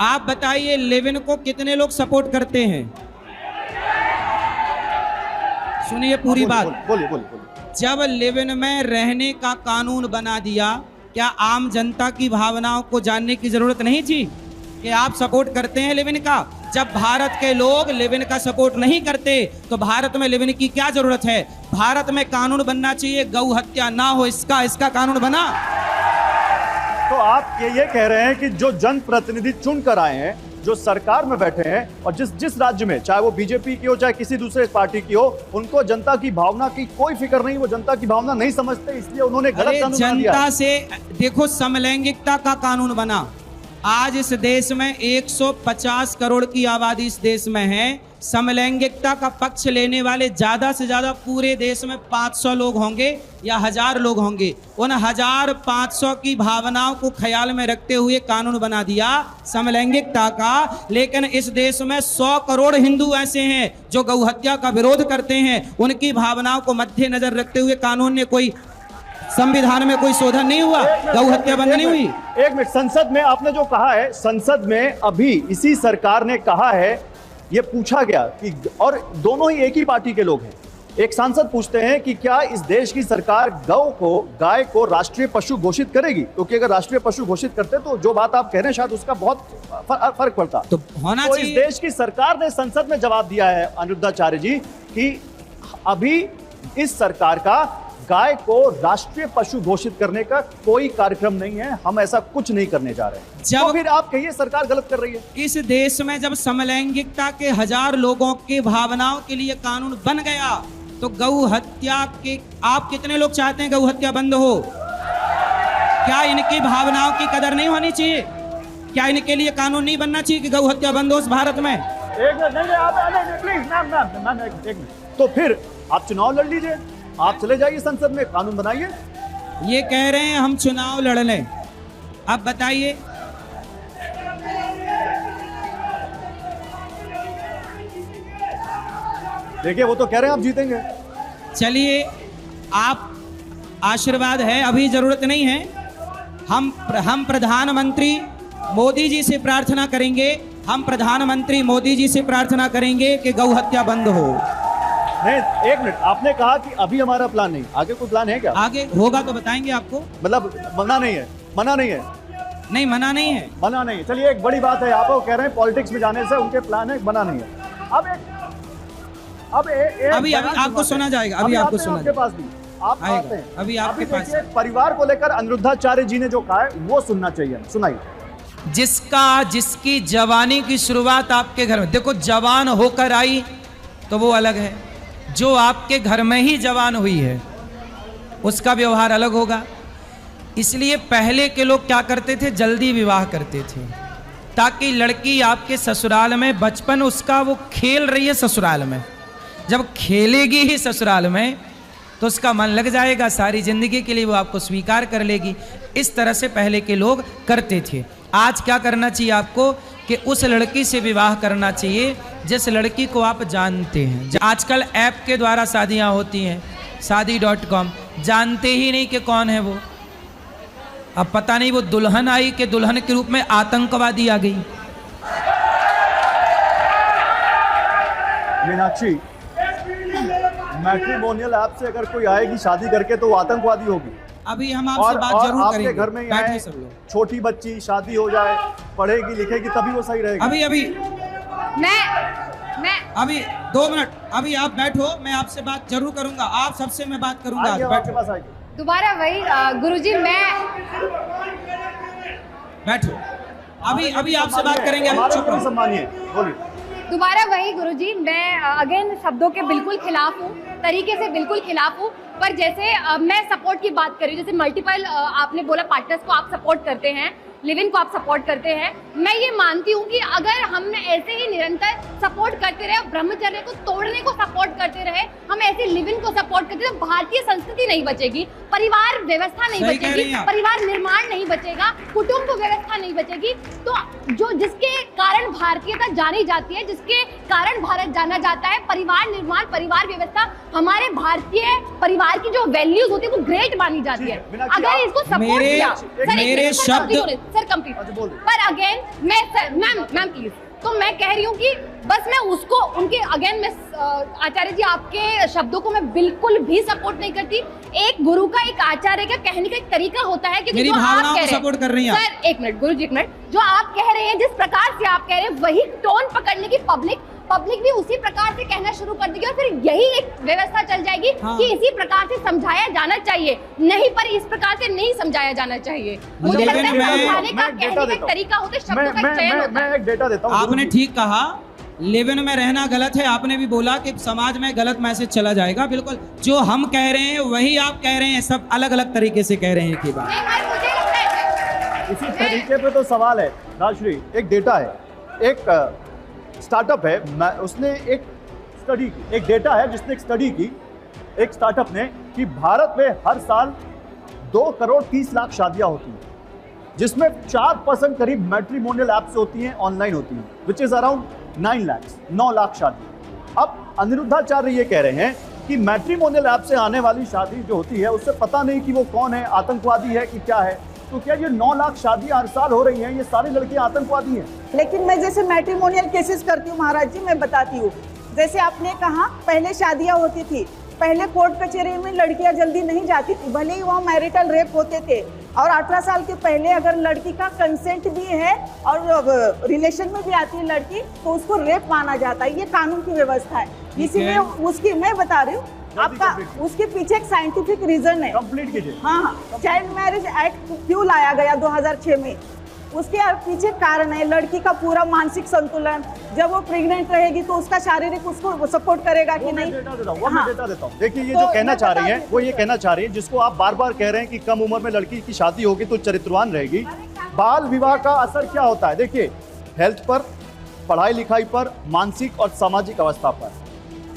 आप बताइए लेवन को कितने लोग सपोर्ट करते हैं? सुनिए पूरी बात। बोलिए बोलिए। जब लिव इन में रहने का कानून बना दिया, क्या आम जनता की भावनाओं को जानने की जरूरत नहीं थी कि आप सपोर्ट करते हैं लिव इन का? जब भारत के लोग लिव इन का सपोर्ट नहीं करते तो भारत में लिव इन की क्या जरूरत है? भारत में कानून बनना चाहिए गौ हत्या ना हो, इसका कानून बना। तो आप ये कह रहे हैं कि जो जनप्रतिनिधि चुन कर आए हैं, जो सरकार में बैठे हैं, और जिस राज्य में, चाहे वो बीजेपी की हो चाहे किसी दूसरे पार्टी की हो, उनको जनता की भावना की कोई फिक्र नहीं, वो जनता की भावना नहीं समझते, इसलिए उन्होंने गलत कानून बना दिया। जनता से देखो, समलैंगिकता का कानून बना। आज इस देश में 150 करोड़ की आबादी इस देश में है। समलैंगिकता का पक्ष लेने वाले ज्यादा से ज्यादा पूरे देश में 500 लोग होंगे या 1000 लोग होंगे। उन 1500 की भावनाओं को ख्याल में रखते हुए कानून बना दिया समलैंगिकता का। लेकिन इस देश में 100 करोड़ हिंदू ऐसे हैं जो गौ हत्या का विरोध करते हैं। उनकी भावनाओं को मद्देनजर रखते हुए कानून ने कोई, संविधान में कोई शोधन नहीं हुआ, गौ हत्या बंद नहीं हुई। एक मिनट, संसद में आपने जो कहा है, संसद में अभी इसी सरकार ने कहा है, ये पूछा गया कि, और दोनों ही एक ही पार्टी के लोग हैं, एक सांसद पूछते हैं कि क्या इस देश की सरकार गाय को राष्ट्रीय पशु घोषित करेगी? क्योंकि अगर राष्ट्रीय पशु घोषित करते तो जो बात आप कह रहे हैं शायद उसका बहुत फर्क पड़ता। तो होना चाहिए। इस देश की सरकार ने संसद में जवाब दिया है अनिरुद्धाचार्य जी कि अभी इस सरकार का गाय को राष्ट्रीय पशु घोषित करने का कोई कार्यक्रम नहीं है, हम ऐसा कुछ नहीं करने जा रहे हैं। जब तो फिर आप कहिए सरकार गलत कर रही है। इस देश में जब समलैंगिकता के 1000 लोगों की भावनाओं के लिए कानून बन गया तो गौ हत्या के, आप कितने लोग चाहते हैं गौ हत्या बंद हो? क्या इनकी भावनाओं की कदर नहीं होनी चाहिए? क्या इनके लिए कानून नहीं बनना चाहिए कि गौ हत्या बंद हो इस भारत में? प्लीज, तो फिर आप चुनाव लड़ लीजिए, आप चले जाइए संसद में, कानून बनाइए। ये कह रहे हैं हम चुनाव लड़ लें। अब बताइए, देखिए वो तो कह रहे हैं आप जीतेंगे। चलिए, आप आशीर्वाद है, अभी जरूरत नहीं है। हम प्रधानमंत्री मोदी जी से प्रार्थना करेंगे, हम प्रधानमंत्री मोदी जी से प्रार्थना करेंगे कि गौ हत्या बंद हो। नहीं, एक मिनट, आपने कहा कि अभी हमारा प्लान नहीं, आगे कोई प्लान है क्या? आगे होगा तो बताएंगे आपको। मतलब मना नहीं है? मना नहीं है? नहीं, मना नहीं है। मना नहीं है। चलिए, एक बड़ी बात है, आप कह रहे हैं पॉलिटिक्स में जाने से उनके प्लान है, मना नहीं है। अभी आपको सुना जाएगा, अभी आपको सुना आपके पास भी आप आते हैं, अभी आपके पास। परिवार को लेकर अनिरुद्धाचार्य जी ने जो कहा है वो सुनना चाहिए, सुनाइए। जिसकी जवानी की शुरुआत आपके घर में, देखो जवान होकर आई तो वो अलग है, जो आपके घर में ही जवान हुई है उसका व्यवहार अलग होगा। इसलिए पहले के लोग क्या करते थे, जल्दी विवाह करते थे ताकि लड़की आपके ससुराल में, बचपन उसका वो खेल रही है ससुराल में, जब खेलेगी ही ससुराल में तो उसका मन लग जाएगा, सारी जिंदगी के लिए वो आपको स्वीकार कर लेगी। इस तरह से पहले के लोग करते थे। आज क्या करना चाहिए आपको कि उस लड़की से विवाह करना चाहिए जिस लड़की को आप जानते हैं। आजकल ऐप के द्वारा शादियां होती हैं, शादी.com, जानते ही नहीं कि कौन है वो। अब पता नहीं वो दुल्हन आई कि दुल्हन के रूप में आतंकवादी आ गई। मीनाक्षी, मैट्रिमोनियल ऐप से अगर कोई आएगी शादी करके तो वो आतंकवादी होगी। अभी हम आपसे बात जरूर करेंगे। आपके घर में बैठे सब लोग, छोटी बच्ची शादी हो जाए, पढ़ेगी लिखेगी तभी वो सही रहेगी। अभी मैं अभी 2 मिनट, अभी आप बैठो, मैं आपसे बात जरूर करूंगा, आप सबसे मैं बात करूंगा। आपके पास आएगी दोबारा वही गुरुजी, मैं बैठो, अभी आपसे बात करेंगे। सम्मानिए, बोलिए। दोबारा वही गुरुजी, मैं अगेन शब्दों के बिल्कुल खिलाफ हूँ, तरीके से बिल्कुल खिलाफ हूँ। पर जैसे मैं सपोर्ट की बात करी, जैसे मल्टीपल आपने बोला पार्टनर्स को आप सपोर्ट करते हैं, लिव इन को आप सपोर्ट करते हैं। मैं ये मानती हूँ कि अगर हम ऐसे ही निरंतर सपोर्ट करते रहे, ब्रह्मचर्य को तोड़ने को सपोर्ट करते रहे, हम ऐसे लिव इन को सपोर्ट करते रहे, भारतीय संस्कृति नहीं बचेगी, परिवार व्यवस्था नहीं बचेगी, परिवार निर्माण नहीं बचेगा, कुटुंब व्यवस्था नहीं बचेगी। तो जिसके कारण भारतीयता जानी जाती है, जिसके कारण भारत जाना जाता है, परिवार निर्माण, परिवार व्यवस्था, हमारे भारतीय परिवार की जो वैल्यूज होती है वो ग्रेट मानी जाती है। अगर इसको सपोर्ट किया, मेरे शब्द सर कंप्लीट, पर अगेन मैम प्लीज, तो मैं कह रही हूँ कि बस मैं उसको उनके अगेन में आचार्य जी आपके शब्दों को मैं बिल्कुल भी सपोर्ट नहीं करती। एक गुरु का, एक आचार्य का कहने का एक तरीका होता है कि मेरी जो आप कह रहे हैं, सपोर्ट कर रही हैं सर एक मिनट गुरु जी, एक मिनट, जो आप कह रहे हैं, जिस प्रकार से आप कह रहे हैं, वही टोन पकड़ने की पब्लिक भी उसी प्रकार से कहना शुरू कर देगी और फिर यही एक व्यवस्था चल जाएगी कि इसी प्रकार से समझाया जाना चाहिए, नहीं पर इस प्रकार से नहीं समझाया जाना चाहिए। मुझे लगता है समझाने का, कहने का तरीका होता है, शब्दों का चयन होता है। मैं एक डेटा देता हूं। आपने ठीक कहा, लिव इन में रहना गलत है। आपने भी बोला कि समाज में गलत मैसेज चला जाएगा। बिल्कुल जो हम कह रहे हैं वही आप कह रहे हैं, सब अलग अलग तरीके से कह रहे हैं की बात। इसी तरीके पे तो सवाल है राजश्री, एक डेटा है, एक स्टार्टअप है, उसने एक स्टडी की, एक डेटा है जिसने एक स्टडी की, एक स्टार्टअप ने, कि भारत में हर साल 2 करोड़ 30 लाख शादियां होती हैं, जिसमें 4% करीब मैट्रिमोनियल ऐप से होती हैं, ऑनलाइन होती हैं, विच इज अराउंड 9 लाख शादी। अब अनिरुद्धाचार्य ये कह रहे हैं कि मैट्रिमोनियल ऐप से आने वाली शादी जो होती है उससे पता नहीं कि वो कौन है, आतंकवादी है कि क्या है। तो क्या ये 9 लाख शादियां हर साल हो रही हैं, ये सारी लड़कियां आतंकवादी हैं? लेकिन मैं जैसे मैट्रिमोनियल केसेस करती हूँ महाराज जी, मैं बताती हूँ। जैसे आपने कहा पहले शादियां होती थी, पहले कोर्ट कचहरी में लड़कियां जल्दी नहीं जाती थी, भले ही वहाँ मैरिटल रेप होते थे, और 18 साल के पहले अगर लड़की का कंसेंट भी है और रिलेशन में भी आती है लड़की, तो उसको रेप माना जाता है। ये कानून की व्यवस्था है। इसी में उसकी मैं बता रही हूँ आपका, उसके पीछे एक साइंटिफिक रीजन है। कंप्लीट कीजिए। हाँ, चाइल्ड मैरिज एक्ट क्यों लाया गया 2006 में, उसके पीछे कारण है लड़की का पूरा मानसिक संतुलन। जब वो प्रेग्नेंट रहेगी तो उसका शारीरिक उसको सपोर्ट करेगा कि नहीं। मैं डेटा देता हूँ। देखिए ये जो कहना चाह रही है वो ये कहना चाह रही है, जिसको आप बार बार कह रहे हैं कि कम उम्र में लड़की की शादी होगी तो चरित्रवान रहेगी। बाल विवाह का असर क्या होता है? देखिए हेल्थ पर, पढ़ाई लिखाई पर, मानसिक और सामाजिक अवस्था पर।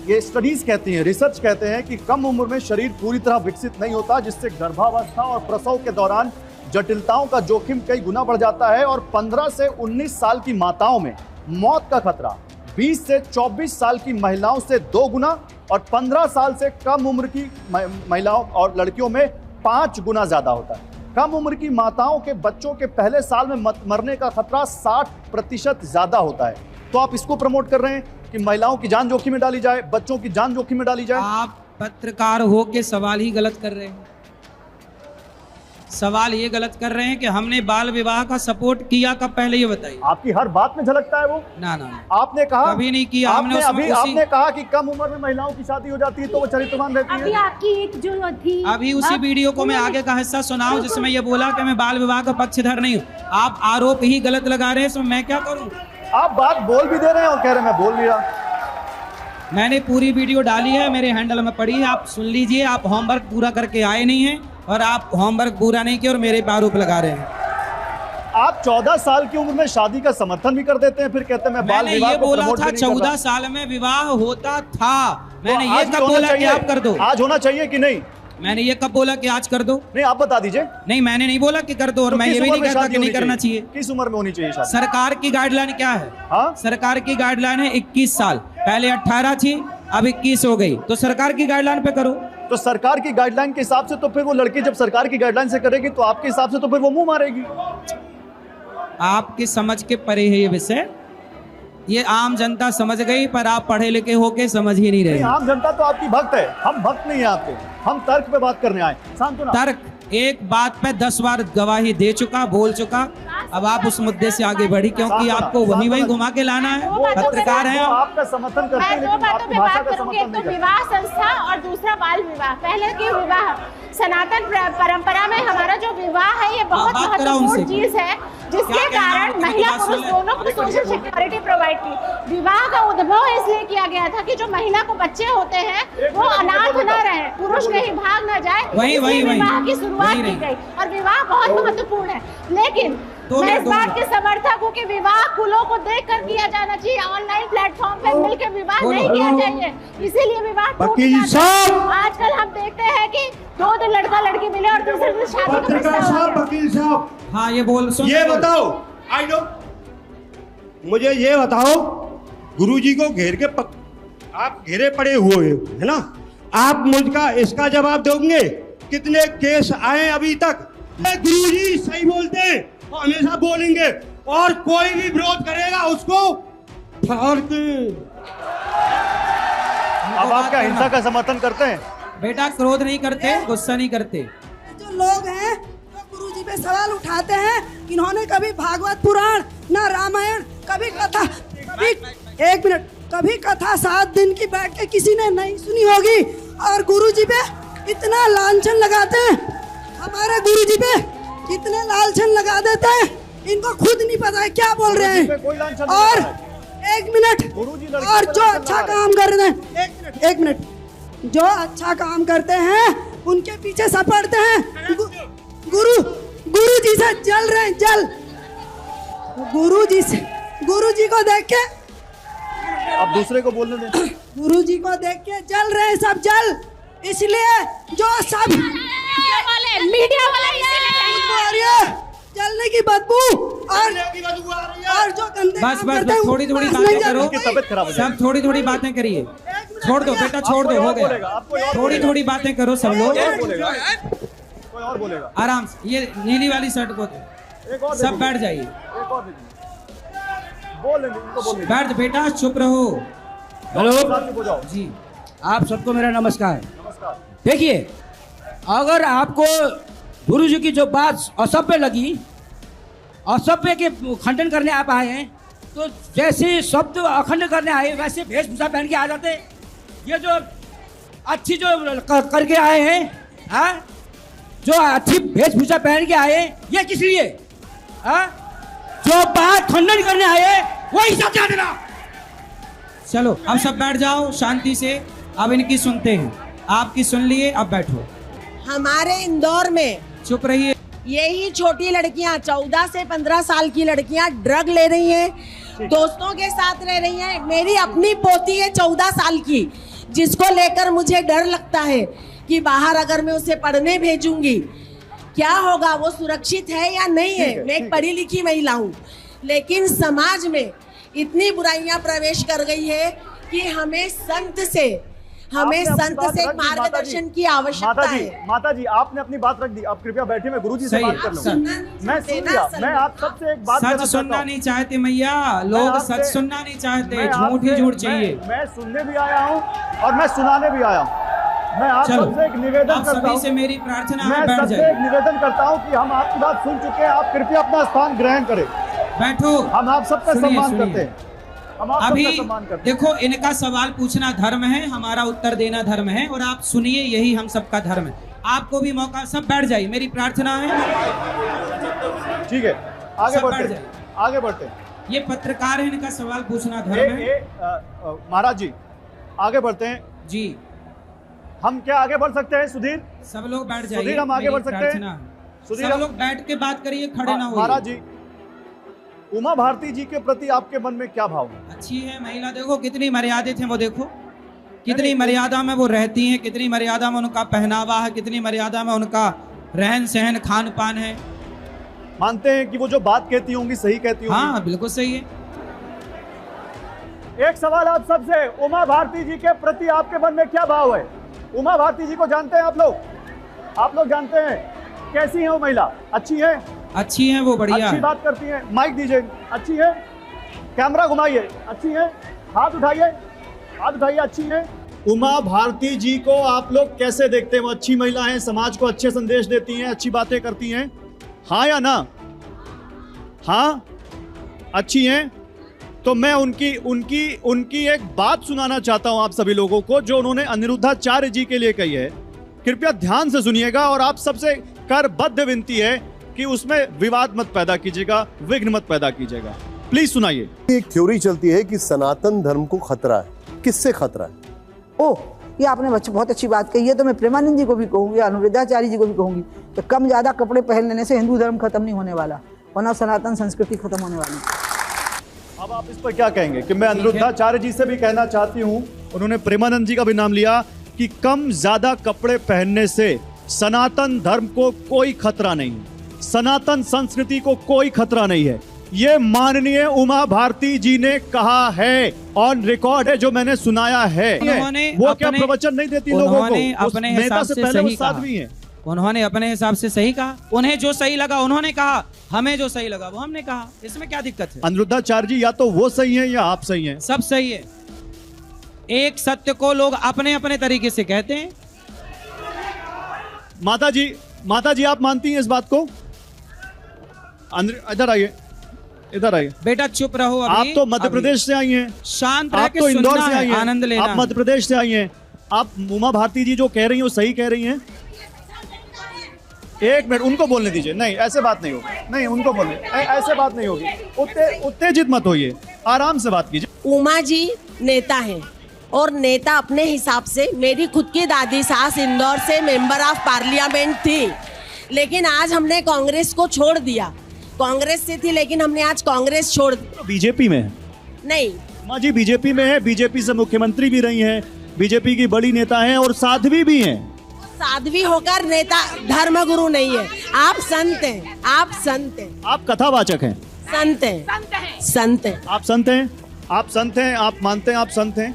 ये स्टडीज कहती हैं, रिसर्च कहते हैं कि कम उम्र में शरीर पूरी तरह विकसित नहीं होता, जिससे गर्भावस्था और प्रसव के दौरान जटिलताओं का जोखिम कई गुना बढ़ जाता है, और 15 से 19 साल की माताओं में मौत का खतरा 20 से 24 साल की महिलाओं से 2 गुना और 15 साल से कम उम्र की महिलाओं और लड़कियों में 5 गुना ज्यादा होता है। कम उम्र की माताओं के बच्चों के पहले साल में मरने का खतरा 60% ज्यादा होता है। तो आप इसको प्रमोट कर रहे हैं कि महिलाओं की जान जोखिम में डाली जाए, बच्चों की जान जोखिम में डाली जाए। आप पत्रकार हो के सवाल ही गलत कर रहे हैं। सवाल ये गलत कर रहे हैं कि हमने बाल विवाह का सपोर्ट किया कब, पहले ये बताइए। आपकी हर बात में झलकता है वो। ना ना, आपने कहा कभी नहीं किया। आपने आपने कहा कि कम उम्र में महिलाओं की शादी हो जाती है तो वो चरित्रवान रहती है। अभी आपकी एक जो थी, अभी उसी वीडियो को मैं आगे का हिस्सा सुनाऊं जिसमें ये बोला कि मैं बाल विवाह का पक्षधर नहीं हूँ। आप आरोप ही गलत लगा रहे हैं, इसमें मैं क्या करूँ? आप बात बोल भी दे रहे हैं और कह रहे हैं मैं बोल नहीं रहा। मैंने पूरी वीडियो डाली है, मेरे हैंडल में पड़ी है, आप सुन लीजिए। आप होमवर्क पूरा करके आए नहीं हैं और आप होमवर्क पूरा नहीं किया और मेरे पे आरोप लगा रहे हैं। आप 14 साल की उम्र में शादी का समर्थन भी कर देते हैं, फिर कहते हैं मैं बाल विवाह को प्रमोट बोला था 14 साल में विवाह होता था। मैंने ये कब बोला कि आप कर दो? आज होना चाहिए कि नहीं? मैंने ये कब बोला कि आज कर दो? नहीं, आप बता दीजिए। नहीं, मैंने नहीं बोला कि कर दो, और मैं ये भी नहीं कहता कि नहीं करना चाहिए। किस उम्र में होनी चाहिए शादी? सरकार की गाइडलाइन क्या है? हाँ? सरकार की गाइडलाइन है 21 साल, पहले 18 थी, अब 21 हो गई, तो सरकार की गाइडलाइन पे करो। तो सरकार की गाइडलाइन के हिसाब से तो फिर वो लड़की जब सरकार की गाइडलाइन से करेगी तो आपके हिसाब से तो फिर वो मुंह मारेगी। आपकी समझ के परे है ये विषय, ये आम जनता समझ गई, पर आप पढ़े लिखे होके समझ ही नहीं रहे। आम जनता तो आपकी भक्त है, हम भक्त नहीं है आपके, हम तर्क पे बात करने आए। तर्क एक बात पे 10 बार गवाही दे चुका, बोल चुका। अब आप उस मुद्दे से आगे बढ़ी, क्योंकि आपको वही घुमा के लाना है। पत्रकार हैं, आपका समर्थन करते हैं, दो बातों पे बात करूंगी। एक तो विवाह संस्था और दूसरा बाल विवाह। पहले की विवाह, सनातन परंपरा में हमारा जो विवाह है ये बहुत महत्वपूर्ण चीज है, जिसके कारण महिला पुरुष दोनों को सोशल सिक्योरिटी प्रोवाइड की। विवाह का उद्भव इसलिए किया गया था कि जो महिला को बच्चे होते हैं वो अनाथ न रहे, पुरुष कहीं भाग न जाए, विवाह की शुरुआत की गई। और विवाह बहुत महत्वपूर्ण है, लेकिन मैं इस बात के समर्थक हूँ कि विवाह कुलों को देखकर किया जाना चाहिए। ऑनलाइन प्लेटफॉर्म पे मिलकर विवाह नहीं किया चाहिए, इसीलिए विवाह आजकल हम देखते हैं कि 2 लड़का लड़की मिले और दूसरे दिन शादी का वकील साहब, हाँ ये बोल, ये बताओ, आई नो, मुझे ये बताओ, गुरुजी को घेर के आप घेरे पड़े हुए है ना, आप मुझका इसका जवाब दोगे कितने केस आए अभी तक? गुरुजी सही बोलते हैं, हमेशा बोलेंगे, और कोई भी विरोध करेगा उसको फाड़ के। अब आप क्या हिंसा का समर्थन करते हैं? बेटा क्रोध नहीं करते, गुस्सा नहीं करते। जो लोग हैं जो गुरुजी पे सवाल उठाते हैं, इन्होंने कभी भागवत पुराण ना रामायण, कभी कथा, कभी 1 मिनट, कभी कथा 7 दिन की बैठ के किसी ने नहीं सुनी होगी। और गुरुजी पे इतना लांछन लगाते हैं, हमारे गुरुजी पे इतने लांछन लगा देते हैं, इनको खुद नहीं पता है क्या बोल रहे हैं। और 1 मिनट, और जो अच्छा काम कर रहे हैं, 1 मिनट, जो अच्छा काम करते हैं उनके पीछे सपड़ते हैं। गुरु जी से जल रहे हैं, जल। गुरु जी को देख के अब दूसरे को बोलने दें। गुरु जी को देख के जल रहे हैं सब, जल। इसलिए जो सब मीडिया वाले जलने की बदबू और जो गंदे बस काम बस करते हैं, थोड़ी थोड़ी उनको बातें नहीं करो, जलते। सब थोड़ी थोड़ी बातें करिए। छोड़ दो बेटा, छोड़ दो, हो गया। थोड़ी थोड़ी बातें करो सब लोग, कोई और बोलेगा आराम से। ये नीली वाली शर्ट को दो, सब बैठ जाइए, बैठ बेटा, चुप रहो। हेलो जी, आप सबको मेरा नमस्कार। देखिए, अगर आपको गुरु जी की जो बात असभ्य लगी, असभ्य के खंडन करने आप आए हैं, तो जैसे शब्द अखंड करने आए वैसे वेशभूषा पहन के आ जाते। ये जो अच्छी जो करके आए हैं, हाँ, जो अच्छी वेशभूषा पहन के आए, ये किस लिए? हाँ, जो बात खंडन करने आए वही सब जान देना। चलो अब सब बैठ जाओ शांति से। अब इनकी सुनते हैं, आपकी सुन लिए, अब बैठो। हमारे इंदौर में चुप रहिए। यही छोटी लड़कियां 14 से 15 साल की लड़कियां ड्रग ले रही हैं, दोस्तों के साथ रह रही हैं। मेरी अपनी पोती है 14 साल की, जिसको लेकर मुझे डर लगता है कि बाहर अगर मैं उसे पढ़ने भेजूंगी क्या होगा, वो सुरक्षित है या नहीं है। मैं एक पढ़ी लिखी महिला हूँ, लेकिन समाज में इतनी बुराइयां प्रवेश कर गई है कि हमें संत से एक मार्गदर्शन की आवश्यकता है। माता जी, आपने अपनी बात रख दी, अब कृपया बैठिए, मैं गुरुजी से बात कर लूं। मैं सुन लिया, मैं आप सबसे एक बात सच सुनना नहीं चाहते मैया, लोग सच सुनना नहीं चाहते, झूठ ही झूठ चाहिए। मैं सुनने भी आया हूँ और मैं सुनाने भी आया हूँ। मैं आप सबसे एक निवेदन करता हूँ, से मेरी प्रार्थना है, मैं सबसे एक निवेदन करता हूँ कि हम आपकी बात सुन चुके हैं, आप कृपया अपना स्थान ग्रहण करें। बैठो, हम आप सबका सम्मान करते हैं। अभी देखो, इनका सवाल पूछना धर्म है, हमारा उत्तर देना धर्म है, और आप सुनिए, यही हम सबका धर्म है। आपको भी मौका, सब बैठ जाइए, मेरी प्रार्थना है। ठीक है, आगे बढ़ते, आगे बढ़ते। ये पत्रकार है, इनका सवाल पूछना धर्म है। महाराज जी, आगे बढ़ते हैं जी। हम क्या आगे बढ़ सकते हैं? सुधीर, सब लोग बैठ जाइए, सुधीर, हम आगे बढ़ सकते हैं? सुधीर, सब लोग बैठ के बात करिए, खड़े ना होइए। महाराज जी, उमा भारती जी के प्रति आपके मन में क्या भाव है? अच्छी है महिला, देखो कितनी मर्यादित है वो, देखो कितनी मर्यादा में वो रहती हैं, कितनी मर्यादा में उनका पहनावा है, कितनी मर्यादा में उनका रहन सहन खान पान है। मानते हैं कि वो जो बात कहती होंगी सही कहती होंगी? हाँ, बिल्कुल सही है। एक सवाल आप सबसे, उमा भारती जी के प्रति आपके मन में क्या भाव है? उमा भारती जी को जानते हैं आप लोग? आप लोग जानते हैं कैसी है वो महिला? अच्छी है? अच्छी है वो, बढ़िया अच्छी बात करती है। माइक दीजिए। अच्छी है? कैमरा घुमाइए। अच्छी है? हाथ उठाइए, हाथ उठाइए। अच्छी है? उमा भारती जी को आप लोग कैसे देखते हैं? वो अच्छी महिला है, समाज को अच्छे संदेश देती हैं, अच्छी बातें करती हैं, हाँ या ना? हाँ, अच्छी हैं। तो मैं उनकी एक बात सुनाना चाहता हूं आप सभी लोगों को, जो उन्होंने अनिरुद्धाचार्य जी के लिए कही है। कृपया ध्यान से सुनिएगा, और आप सबसे करबद्ध विनती है कि उसमें विवाद मत पैदा कीजिएगा, विघ्न मत पैदा कीजिएगा। प्लीज सुनाइए। एक थ्योरी चलती है कि सनातन धर्म को खतरा है। किससे खतरा है? ओह, ये आपने बहुत अच्छी बात कही है। तो मैं प्रेमानंद जी को भी कहूँगी, अनिरुद्धाचार्य जी को भी कहूँगी कि कम ज़्यादा कपड़े पहन लेने से हिंदू धर्म खत्म नहीं होने वाला, वरना सनातन संस्कृति खत्म होने वाली। अब आप इस पर क्या कहेंगे? कि मैं अनिरुद्धाचार्य जी से भी कहना चाहती हूँ, उन्होंने प्रेमानंद जी का भी नाम लिया, कि कम ज्यादा कपड़े पहनने से सनातन धर्म को कोई खतरा नहीं, सनातन संस्कृति को कोई खतरा नहीं है। ये माननीय उमा भारती जी ने कहा है, ऑन रिकॉर्ड है, जो मैंने सुनाया है। वो क्या प्रवचन नहीं देती लोगों को? अपने नेता से पहले वो साध्वी हैं। उन्होंने अपने हिसाब से सही कहा, उन्हें जो सही लगा उन्होंने कहा, हमें जो सही लगा वो हमने कहा। इसमें क्या दिक्कत है? अनिरुद्धाचार्य जी, या तो वो सही है या आप सही हैं। सब सही है। एक सत्य को लोग अपने अपने तरीके से कहते हैं। माता जी आप मानती हैं इस बात को? इधर आइए, इधर आइए। बेटा चुप रहो। आप तो मध्य प्रदेश से आई हैं, शांत रह के तो इंदौर सुनना से आई है, हैं, आनंद लेना। आप मध्य प्रदेश से आई हैं। आप उमा भारती जी जो कह रही हैं वो सही कह रही हैं? एक मिनट, उनको बोलने दीजिए। नहीं, ऐसे बात नहीं होगी। नहीं, उनको बोलने, ऐसे बात नहीं होगी। उत्तेजित मत होइए, आराम से बात कीजिए। उमा जी नेता हैं और नेता अपने हिसाब से, मेरी खुद की दादी सास इंदौर से मेंबर ऑफ पार्लियामेंट थी, लेकिन आज हमने कांग्रेस को छोड़ दिया। कांग्रेस से थी लेकिन हमने आज कांग्रेस छोड़ दी। बीजेपी में है? नहीं, माँ जी बीजेपी में है, बीजेपी से मुख्यमंत्री भी रही हैं, बीजेपी की बड़ी नेता हैं और साध्वी भी हैं। साध्वी होकर नेता धर्मगुरु नहीं है। आप संत हैं, आप संत हैं, आप कथावाचक हैं। संत हैं, संत हैं, आप संत हैं, आप संत हैं, आप मानते हैं आप संत हैं।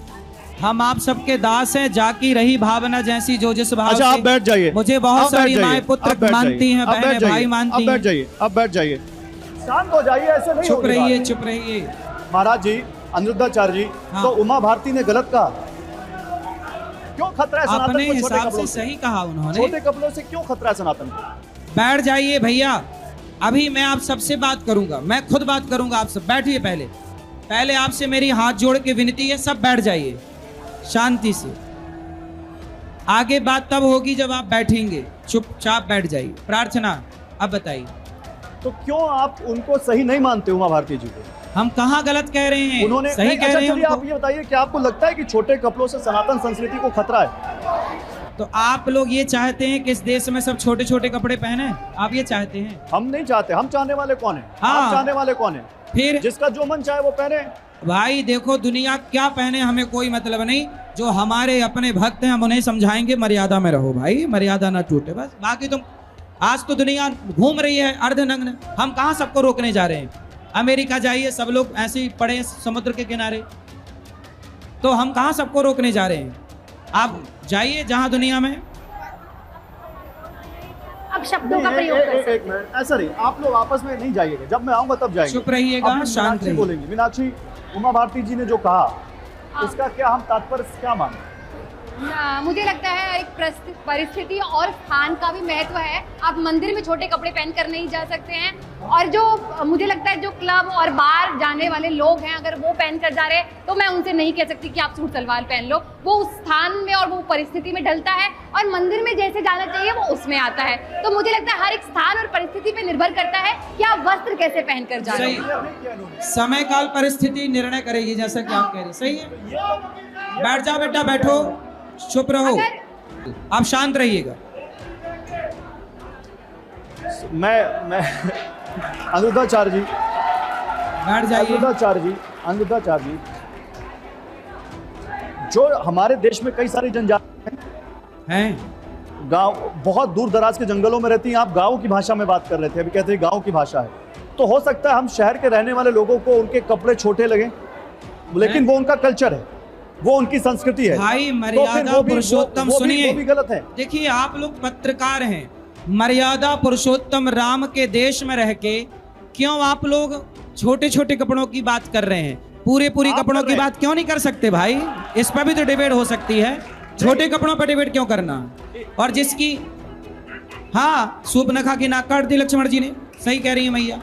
हम आप सबके दास हैं, जाकी रही भावना जैसी जो जिस भाव अच्छा, से। आप बैठ जाइए। मुझे बहुत सारी माएं पुत्र मानती हैं, बहनें भाई मानती हैं। बैठ जाइए, अब बैठ जाइए, शांत हो जाइए, ऐसे नहीं। चुप रहिए, चुप रहिए। महाराज जी, अनिरुद्धाचार्य जी, तो उमा भारती ने गलत कहा? क्यों खतरा है सनातन को? अपने छोटे हिसाब कपड़ों से सही कहा उन्होंने। छोटे कपड़ों से क्यों खतरा है सनातन को? बैठ जाइए भैया, अभी मैं आप सबसे बात करूंगा, मैं खुद बात करूंगा। आप सब बैठिए। पहले आपसे मेरी हाथ जोड़ के विनती है, सब बैठ जाइए शांति से। आगे बात तब होगी जब आप बैठेंगे। चुपचाप बैठ जाइए। प्रार्थना। अब बताइए, तो क्यों आप उनको सही नहीं मानते उमा भारती जी को? हम कहाँ गलत कह रहे हैं? उन्होंने सही कह रहे हैं उनको। आप ये बताइए कि आपको लगता है कि छोटे कपड़ों से सनातन संस्कृति को खतरा है? तो आप लोग ये चाहते हैं कि इस देश में सब छोटे छोटे कपड़े पहने? आप ये चाहते हैं? हम नहीं चाहते। हम चाहने वाले कौन है? हाँ। आप चाहने वाले कौन है? फिर जिसका जो मन चाहे वो पहने। भाई देखो, दुनिया क्या पहने हमें कोई मतलब नहीं। जो हमारे अपने भक्त हैं हम उन्हें समझाएंगे, मर्यादा में रहो भाई, मर्यादा ना टूटे बस। बाकी तुम, आज तो दुनिया घूम रही है अर्धनग्न, हम कहाँ सबको रोकने जा रहे हैं? अमेरिका जाइए, सब लोग ऐसे ही पड़े समुद्र के किनारे, तो हम कहाँ सबको रोकने जा रहे हैं? आप जाइए जहाँ दुनिया में। अब शब्दों का प्रयोग कर सकते हैं। एक मिनट, ऐसा नहीं, आप लोग आपस में नहीं जाइएगा, जब मैं आऊंगा तब जाएंगे। चुप रहिएगा, शांत रहिए। बोलेंगे मीनाक्षी, उमा भारती जी ने जो कहा उसका क्या हम तात्पर्य क्या माने? मुझे लगता है एक परिस्थिति और स्थान का भी महत्व है। आप मंदिर में छोटे कपड़े पहन कर नहीं जा सकते हैं, और जो मुझे लगता है जो क्लब और बार जाने वाले लोग हैं, अगर वो पहन कर जा रहे हैं तो मैं उनसे नहीं कह सकती कि आप सूट सलवार पहन लो। वो उस स्थान में और वो परिस्थिति में ढलता है, और मंदिर में जैसे जाना चाहिए वो उसमें आता है। तो मुझे लगता है हर एक स्थान और परिस्थिति पे निर्भर करता है कि आप वस्त्र कैसे पहन कर जा रहे हैं। समय काल परिस्थिति निर्णय करेगी, जैसा कि आप कह रहे। सही है, बैठ जाओ बेटा, बैठो, चुप रहो, आप शांत रहिएगा। मैं अनिरुद्धाचार्य जी, बैठ जाइए। अनिरुद्धाचार्य जी, जो हमारे देश में कई सारी जनजाति हैं, गांव बहुत दूर दराज के जंगलों में रहती हैं। आप गाँव की भाषा में बात कर रहे थे, अभी कहते हैं गाँव की भाषा है। तो हो सकता है हम शहर के रहने वाले लोगों को उनके कपड़े छोटे लगे, लेकिन वो उनका कल्चर है, वो उनकी संस्कृति है। भाई मर्यादा पुरुषोत्तम सुनिए, वो भी गलत है। देखिए, आप लोग पत्रकार हैं, मर्यादा पुरुषोत्तम राम के देश में रह के क्यों आप लोग छोटे छोटे कपड़ों की बात कर रहे हैं? पूरी कपड़ों की बात क्यों नहीं कर सकते भाई? इस पर भी तो डिबेट हो सकती है। छोटे कपड़ों पर डिबेट क्यों करना? और जिसकी, हाँ, सूर्पनखा की नाक काट दी लक्ष्मण जी ने, सही कह रही है मैया।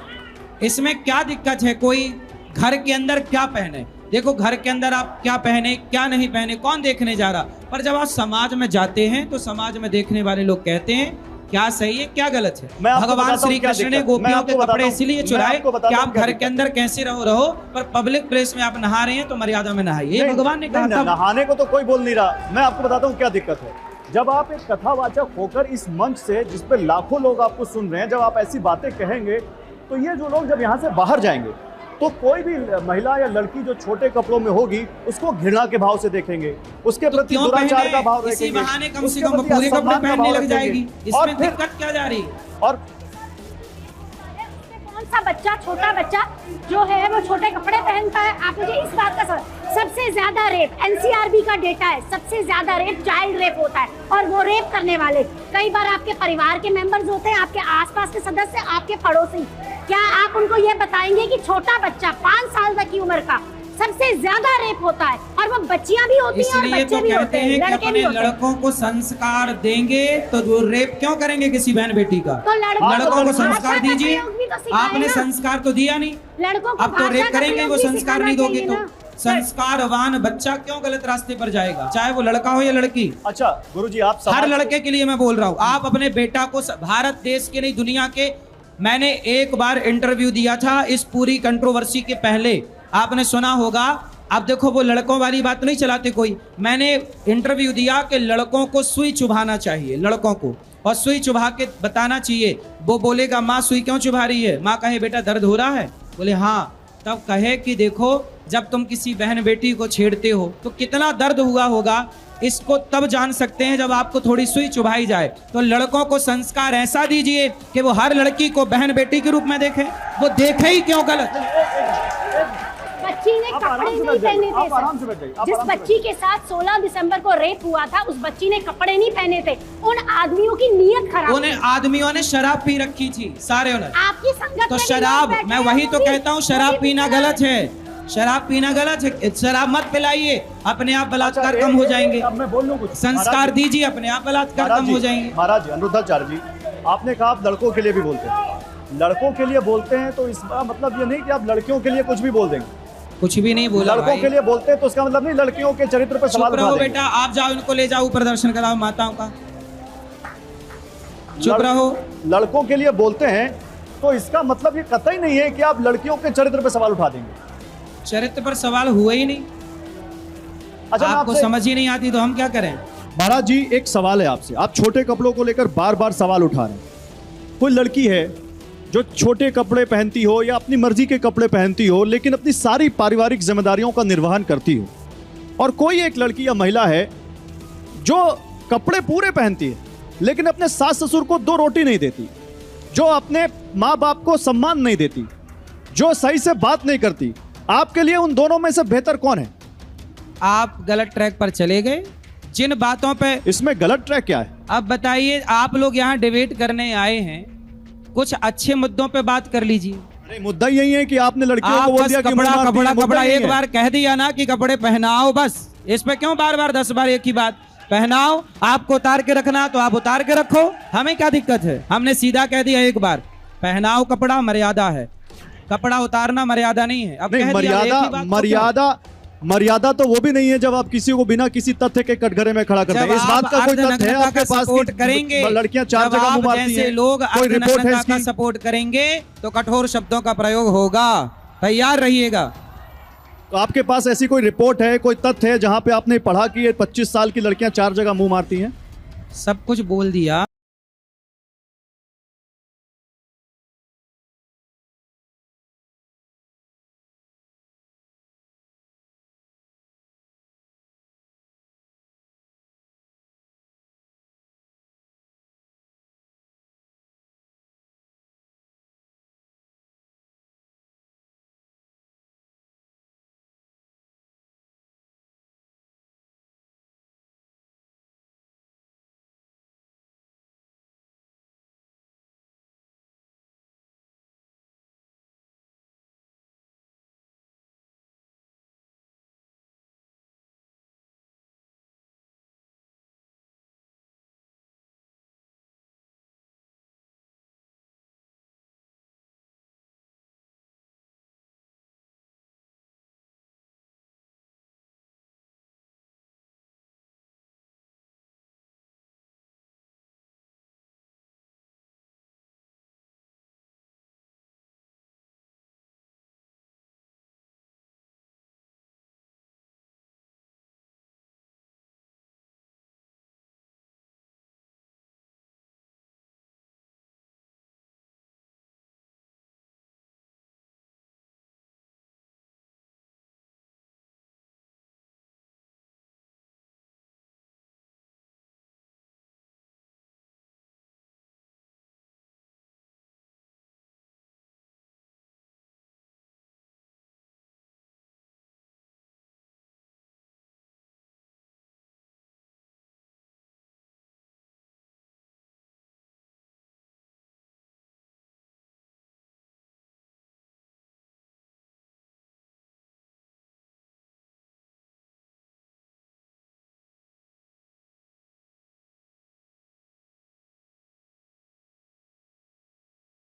इसमें क्या दिक्कत है? कोई घर के अंदर क्या पहने, देखो घर के अंदर आप क्या पहने क्या नहीं पहने कौन देखने जा रहा, पर जब आप समाज में जाते हैं तो समाज में देखने वाले लोग कहते हैं क्या सही है क्या गलत है। भगवान श्री कृष्ण ने गोपियों के कपड़े इसलिए चुराए कि आप घर के अंदर कैसे रहो, पर पब्लिक प्लेस में आप नहा रहे हैं तो मर्यादा में नहाइए, ये भगवान ने कहा था। नहाने को तो कोई बोल नहीं रहा, मैं आपको बताता हूँ क्या दिक्कत है। जब आप एक कथावाचक होकर इस मंच से, जिस पे लाखों लोग आपको सुन रहे हैं, जब आप ऐसी बातें कहेंगे तो ये जो लोग जब यहाँ से बाहर जाएंगे तो कोई भी महिला या लड़की जो छोटे कपड़ों में होगी उसको घृणा के भाव से देखेंगे, उसके प्रति दुराचार का भाव रखेंगे, इसी बहाने कम से कम पूरे कपड़े पहनने लग जाएगी, इसमें दिक्कत क्या जा रही है? और सा बच्चा, छोटा बच्चा जो है वो छोटे कपड़े पहनता है। आप मुझे इस बात का सबसे ज्यादा रेप एनसीआरबी का डेटा है, सबसे ज्यादा रेप चाइल्ड रेप होता है, और वो रेप करने वाले कई बार आपके परिवार के मेंबर्स होते हैं, आपके आसपास के सदस्य, आपके पड़ोसी। क्या आप उनको ये बताएंगे कि छोटा बच्चा 5 साल तक की उम्र का सबसे ज्यादा रेप होता है, और वो बच्चियां भी होती हैं और इसलिए बच्चे तो भी कहते होते हैं हैं, कि लड़के अपने भी होते हैं। लड़कों को संस्कार देंगे तो वो रेप क्यों करेंगे किसी बहन बेटी का? तो लड़कों को संस्कार भाषा का दीजिए। प्रयोग भी तो सिखाएं आपने ना। संस्कार तो दिया नहीं, लड़कों को अब तो भाषा रेप का करेंगे, प्रयोग वो भी संस्कार सिखाना नहीं दोगे चाहिए तो ना। संस्कारवान बच्चा क्यों गलत रास्ते पर जाएगा, चाहे वो लड़का हो या लड़की। अच्छा गुरुजी, आप हर लड़के के लिए मैं बोल रहा हूँ, आप अपने बेटा को भारत देश के नहीं दुनिया के, मैंने एक बार इंटरव्यू दिया था इस पूरी कंट्रोवर्सी के पहले, आपने सुना होगा। अब देखो वो लड़कों वाली बात नहीं चलाते कोई, मैंने इंटरव्यू दिया कि लड़कों को सुई चुभाना चाहिए, लड़कों को, और सुई चुभा के बताना चाहिए। वो बोलेगा माँ सुई क्यों चुभा रही है, माँ कहे बेटा दर्द हो रहा है, बोले हाँ, तब कहे कि देखो जब तुम किसी बहन बेटी को छेड़ते हो तो कितना दर्द हुआ होगा, इसको तब जान सकते हैं जब आपको थोड़ी सुई चुभाई जाए। तो लड़कों को संस्कार ऐसा दीजिए कि वो हर लड़की को बहन बेटी के रूप में देखे, वो देखे ही क्यों गलत। बच्ची ने कपड़े नहीं पहने थे, जिस बच्ची के साथ 16 दिसंबर को रेप हुआ था उस बच्ची ने कपड़े नहीं पहने थे। उन आदमियों की नीयत खराब, उन आदमियों ने शराब पी रखी थी सारे ने। आपकी संगत तो में शराब, लोग बैठे मैं वही हैं, तो वो भी- कहता हूँ शराब पीना गलत है, शराब पीना गलत है, शराब मत पिलाइए, अपने आप बलात्कार कम हो जाएंगे। अब मैं बोल लूं कुछ, संस्कार दीजिए, अपने आप बलात्कार कम हो जाएंगे। महाराज जी, अनिरुद्धाचार्य जी, आपने कहा आप लड़कों के लिए भी बोलते हैं, लड़कों के लिए बोलते हैं तो इसका मतलब ये नहीं कि आप लड़कियों के लिए कुछ भी बोल देंगे। कुछ भी नहीं बोला लड़कों भाई। के लिए बोलते हैं तो इसका मतलब नहीं लड़कियों के चरित्र पर सवाल चुप उठा रहो देंगे। बेटा, आप जाओ इनको ले जाओ, प्रदर्शन कराओ माताओं का, चुप रहो। लड़कों के लिए बोलते हैं तो इसका मतलब ये कतई नहीं है कि आप लड़कियों के चरित्र पर सवाल उठा देंगे। चरित्र पर सवाल हुआ ही नहीं। अच्छा, आपको समझ ही नहीं आती तो हम क्या करें। महाराज जी, एक सवाल है आपसे, आप छोटे कपड़ों को लेकर बार बार सवाल उठा रहे हैं। कोई लड़की है जो छोटे कपड़े पहनती हो या अपनी मर्जी के कपड़े पहनती हो लेकिन अपनी सारी पारिवारिक जिम्मेदारियों का निर्वहन करती हो, और कोई एक लड़की या महिला है जो कपड़े पूरे पहनती है लेकिन अपने सास ससुर को 2 रोटी नहीं देती, जो अपने माँ बाप को सम्मान नहीं देती, जो सही से बात नहीं करती। आपके लिए उन दोनों में से बेहतर कौन है? आप गलत ट्रैक पर चले गए। जिन बातों पे, इसमें गलत ट्रैक क्या है? अब बताइए, आप लोग यहाँ डिबेट करने आए हैं, कुछ अच्छे मुद्दों पे बात कर लीजिए। अरे मुद्दा यही है कि आपने लड़कियों आप को बोल बस दिया कि कपड़ा मुंह मारती कपड़ा है, मुद्दा कपड़ा यही एक है। बार कह दिया ना कि कपड़े पहनाओ, बस इस पे क्यों बार बार 10 बार एक ही बात। पहनाओ, आपको उतार के रखना तो आप उतार के रखो, हमें क्या दिक्कत है। हमने सीधा कह दिया एक बार, पहनाओ कपड़ा, मर्यादा है, कपड़ा उतारना मर्यादा नहीं है। अब नहीं, कह दिया, एक ही बात तो मर्यादा तो वो भी नहीं है जब आप किसी को बिना किसी तथ्य के कटघरे में खड़ा करते हैं। इस बात का कोई तथ्य है आपके पास सपोर्ट कि करेंगे, लड़कियां 4 जब जगह आप मुंह मारती जैसे हैं? लोग कोई रिपोर्ट है अर्धनग्नता का इसकी? सपोर्ट करेंगे तो कठोर शब्दों का प्रयोग होगा, तैयार रहिएगा। तो आपके पास ऐसी कोई रिपोर्ट है, कोई तथ्य है जहां पे आपने पढ़ा कि ये 25 साल की लड़कियां 4 जगह मुंह मारती हैं? सब कुछ बोल दिया।